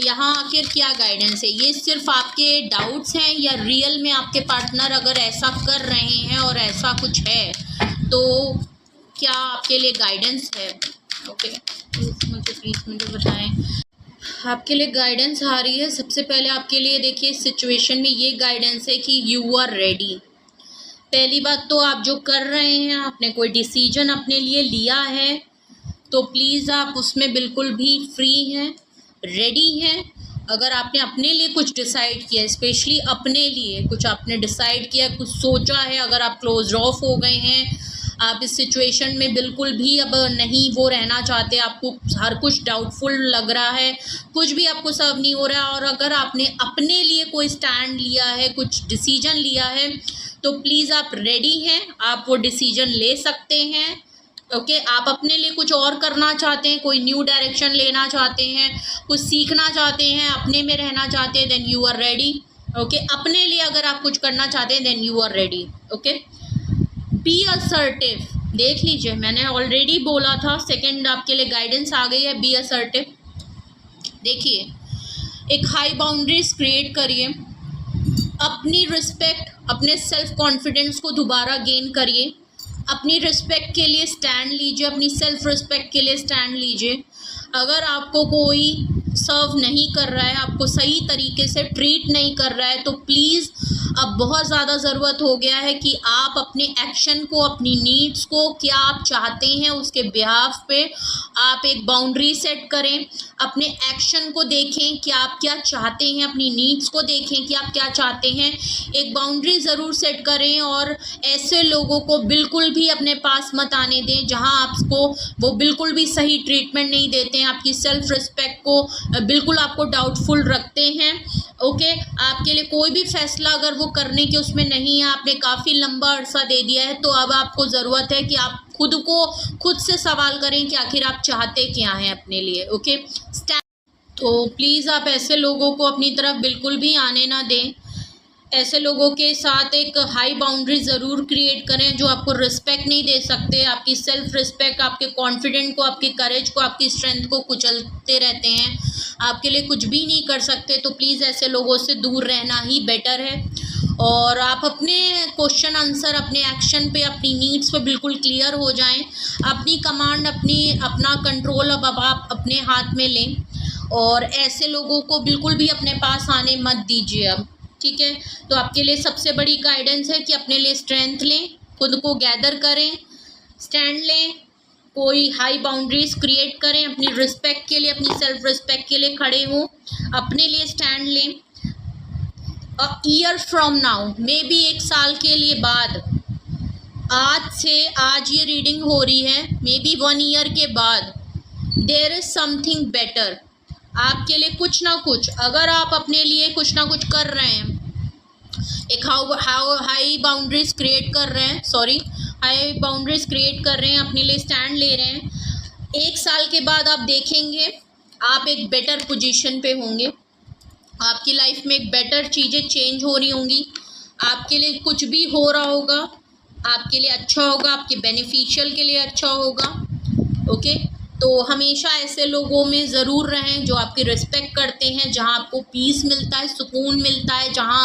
यहाँ आखिर क्या गाइडेंस है, ये सिर्फ आपके डाउट्स हैं या रियल में आपके पार्टनर अगर ऐसा कर रहे हैं और ऐसा कुछ है, तो क्या आपके लिए गाइडेंस है। ओके, प्लीज़ मुझे बताएं आपके लिए गाइडेंस आ रही है। सबसे पहले आपके लिए देखिए इस सिचुएशन में ये गाइडेंस है कि यू आर रेडी। पहली बात तो आप जो कर रहे हैं, आपने कोई डिसीजन अपने लिए लिया है, तो प्लीज़ आप उसमें बिल्कुल भी फ्री हैं, रेडी हैं। अगर आपने अपने लिए कुछ डिसाइड किया, स्पेशली अपने लिए कुछ आपने डिसाइड किया, कुछ सोचा है, अगर आप क्लोज ऑफ हो गए हैं, आप इस सिचुएशन में बिल्कुल भी अब नहीं वो रहना चाहते, आपको हर कुछ डाउटफुल लग रहा है, कुछ भी आपको सर्व नहीं हो रहा है, और अगर आपने अपने लिए कोई स्टैंड लिया है, कुछ डिसीजन लिया है, तो प्लीज़ आप रेडी हैं, आप वो डिसीजन ले सकते हैं। ओके, आप अपने लिए कुछ और करना चाहते हैं, कोई न्यू डायरेक्शन लेना चाहते हैं, कुछ सीखना चाहते हैं, अपने में रहना चाहते हैं, then you are ready. Okay, अपने लिए अगर आप कुछ करना चाहते हैं, then you are ready. Okay, be assertive. देख लीजिए, मैंने ऑलरेडी बोला था, सेकंड आपके लिए गाइडेंस आ गई है, बी असर्टिव। देखिए, एक हाई बाउंड्रीज क्रिएट करिए, अपनी रिस्पेक्ट, अपने सेल्फ कॉन्फिडेंस को दोबारा गेन करिए, अपनी रिस्पेक्ट के लिए स्टैंड लीजिए, अपनी सेल्फ रिस्पेक्ट के लिए स्टैंड लीजिए। अगर आपको कोई सर्व नहीं कर रहा है, आपको सही तरीके से ट्रीट नहीं कर रहा है, तो प्लीज़ अब बहुत ज़्यादा ज़रूरत हो गया है कि आप अपने एक्शन को, अपनी नीड्स को, क्या आप चाहते हैं उसके बिहाफ पे आप एक बाउंड्री सेट करें। अपने एक्शन को देखें कि आप क्या चाहते हैं, अपनी नीड्स को देखें कि आप क्या चाहते हैं, एक बाउंड्री ज़रूर सेट करें, और ऐसे लोगों को बिल्कुल भी अपने पास मत आने दें जहां आपको वो बिल्कुल भी सही ट्रीटमेंट नहीं देते हैं, आपकी सेल्फ रिस्पेक्ट को बिल्कुल आपको डाउटफुल रखते हैं। ओके, आपके लिए कोई भी फैसला अगर वो करने के उसमें नहीं है, आपने काफ़ी लंबा अरसा दे दिया है, तो अब आपको ज़रूरत है कि आप खुद से सवाल करें कि आखिर आप चाहते क्या हैं अपने लिए। ओके, तो प्लीज़ आप ऐसे लोगों को अपनी तरफ बिल्कुल भी आने ना दें। ऐसे लोगों के साथ एक हाई बाउंड्री ज़रूर क्रिएट करें जो आपको रिस्पेक्ट नहीं दे सकते, आपकी सेल्फ रिस्पेक्ट, आपके कॉन्फिडेंट को, आपकी करेज को, आपकी स्ट्रेंथ को कुचलते रहते हैं, आपके लिए कुछ भी नहीं कर सकते। तो प्लीज़ ऐसे लोगों से दूर रहना ही बेटर है। और आप अपने क्वेश्चन आंसर, अपने एक्शन पे, अपनी नीड्स पे बिल्कुल क्लियर हो जाएं। अपनी कमांड, अपना कंट्रोल अब आप अपने हाथ में लें, और ऐसे लोगों को बिल्कुल भी अपने पास आने मत दीजिए अब, ठीक है। तो आपके लिए सबसे बड़ी गाइडेंस है कि अपने लिए स्ट्रेंथ लें, खुद को गैदर करें, स्टैंड लें, कोई हाई बाउंड्रीज क्रिएट करें, अपनी रिस्पेक्ट के लिए, अपनी सेल्फ रिस्पेक्ट के लिए खड़े हों, अपने लिए स्टैंड लें। A year from now, may be 1 साल के लिए बाद आज से, आज ये रीडिंग हो रही है, मे बी 1 ईयर के बाद देयर इज़ समथिंग बेटर आपके लिए। कुछ ना कुछ, अगर आप अपने लिए कुछ ना कुछ कर रहे हैं, एक हाई बाउंड्रीज क्रिएट कर रहे हैं, हाई बाउंड्रीज क्रिएट कर रहे हैं, अपने लिए स्टैंड ले रहे हैं, 1 साल के बाद आप देखेंगे आप एक बेटर पोजीशन पे होंगे, आपकी लाइफ में एक बेटर चीज़ें चेंज हो रही होंगी, आपके लिए कुछ भी हो रहा होगा आपके लिए अच्छा होगा, आपके बेनिफिशियल के लिए अच्छा होगा। ओके, तो हमेशा ऐसे लोगों में ज़रूर रहें जो आपकी रिस्पेक्ट करते हैं, जहां आपको पीस मिलता है, सुकून मिलता है, जहां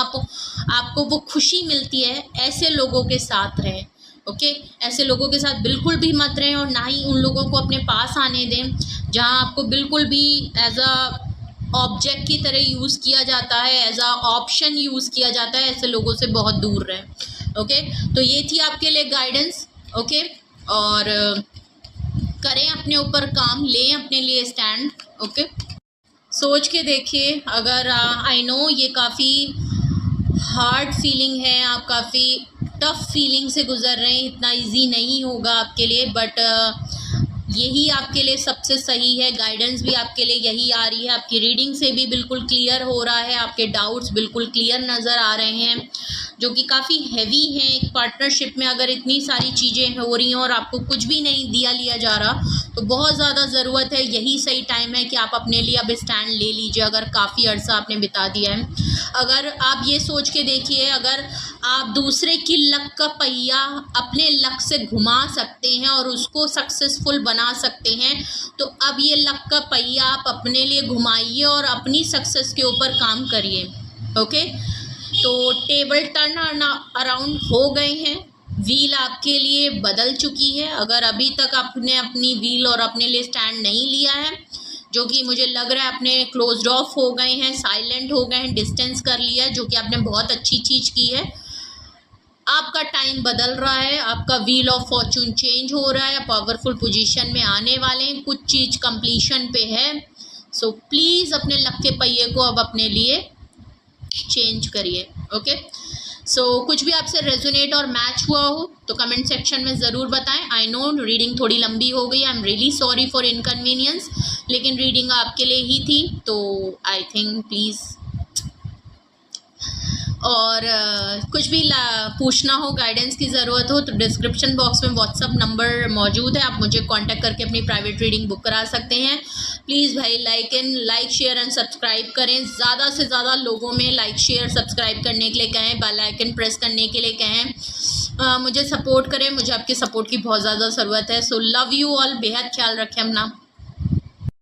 आपको वो खुशी मिलती है, ऐसे लोगों के साथ रहें। ओके, ऐसे लोगों के साथ बिल्कुल भी मत रहें, और ना ही उन लोगों को अपने पास आने दें जहां आपको बिल्कुल भी एज अ ऑब्जेक्ट की तरह यूज़ किया जाता है, एज अ ऑप्शन यूज़ किया जाता है। ऐसे लोगों से बहुत दूर रहें। ओके, तो ये थी आपके लिए गाइडेंस। ओके, और करें अपने ऊपर काम, लें अपने लिए स्टैंड। ओके, सोच के देखिए, अगर आई नो ये काफ़ी हार्ड फीलिंग है, आप काफ़ी टफ फीलिंग से गुज़र रहे हैं, इतना इजी नहीं होगा आपके लिए, बट यही आपके लिए सबसे सही है। गाइडेंस भी आपके लिए यही आ रही है, आपकी रीडिंग से भी बिल्कुल क्लियर हो रहा है, आपके डाउट्स बिल्कुल क्लियर नज़र आ रहे हैं, जो कि काफ़ी हैवी हैं। एक पार्टनरशिप में अगर इतनी सारी चीज़ें हो रही हैं और आपको कुछ भी नहीं लिया जा रहा, तो बहुत ज़्यादा ज़रूरत है, यही सही टाइम है कि आप अपने लिए अब स्टैंड ले लीजिए। अगर काफ़ी अर्सा आपने बिता दिया है, अगर आप ये सोच के देखिए, अगर आप दूसरे की लक का पहिया अपने लक से घुमा सकते हैं और उसको सक्सेसफुल बना सकते हैं, तो अब ये लक का पहिया आप अपने लिए घुमाइए और अपनी सक्सेस के ऊपर काम करिए। ओके, तो टेबल टर्न अराउंड हो गए हैं, व्हील आपके लिए बदल चुकी है। अगर अभी तक आपने अपनी व्हील और अपने लिए स्टैंड नहीं लिया है, जो कि मुझे लग रहा है आपने क्लोज्ड ऑफ हो गए हैं, साइलेंट हो गए हैं, डिस्टेंस कर लिया है, जो कि आपने बहुत अच्छी चीज़ की है। आपका टाइम बदल रहा है, आपका व्हील ऑफ फॉर्चून चेंज हो रहा है, पावरफुल पोजीशन में आने वाले हैं, कुछ चीज़ कंप्लीशन पे है। सो प्लीज़ अपने लक के पहिए को अब अपने लिए चेंज करिए। ओके, सो कुछ भी आपसे रेजोनेट और मैच हुआ हो तो कमेंट सेक्शन में ज़रूर बताएं। आई नो रीडिंग थोड़ी लंबी हो गई, I am really sorry for inconvenience, लेकिन रीडिंग आपके लिए ही थी, तो आई थिंक प्लीज़। और कुछ भी पूछना हो, गाइडेंस की ज़रूरत हो, तो डिस्क्रिप्शन बॉक्स में व्हाट्सअप नंबर मौजूद है, आप मुझे कांटेक्ट करके अपनी प्राइवेट रीडिंग बुक करा सकते हैं। प्लीज़ भाई लाइक शेयर एंड सब्सक्राइब करें, ज़्यादा से ज़्यादा लोगों में लाइक शेयर सब्सक्राइब करने के लिए कहें, बेल आइकन प्रेस करने के लिए कहें, मुझे सपोर्ट करें, मुझे आपके सपोर्ट की बहुत ज़्यादा ज़रूरत है। सो लव यू ऑल, बेहद ख्याल रखें अपना।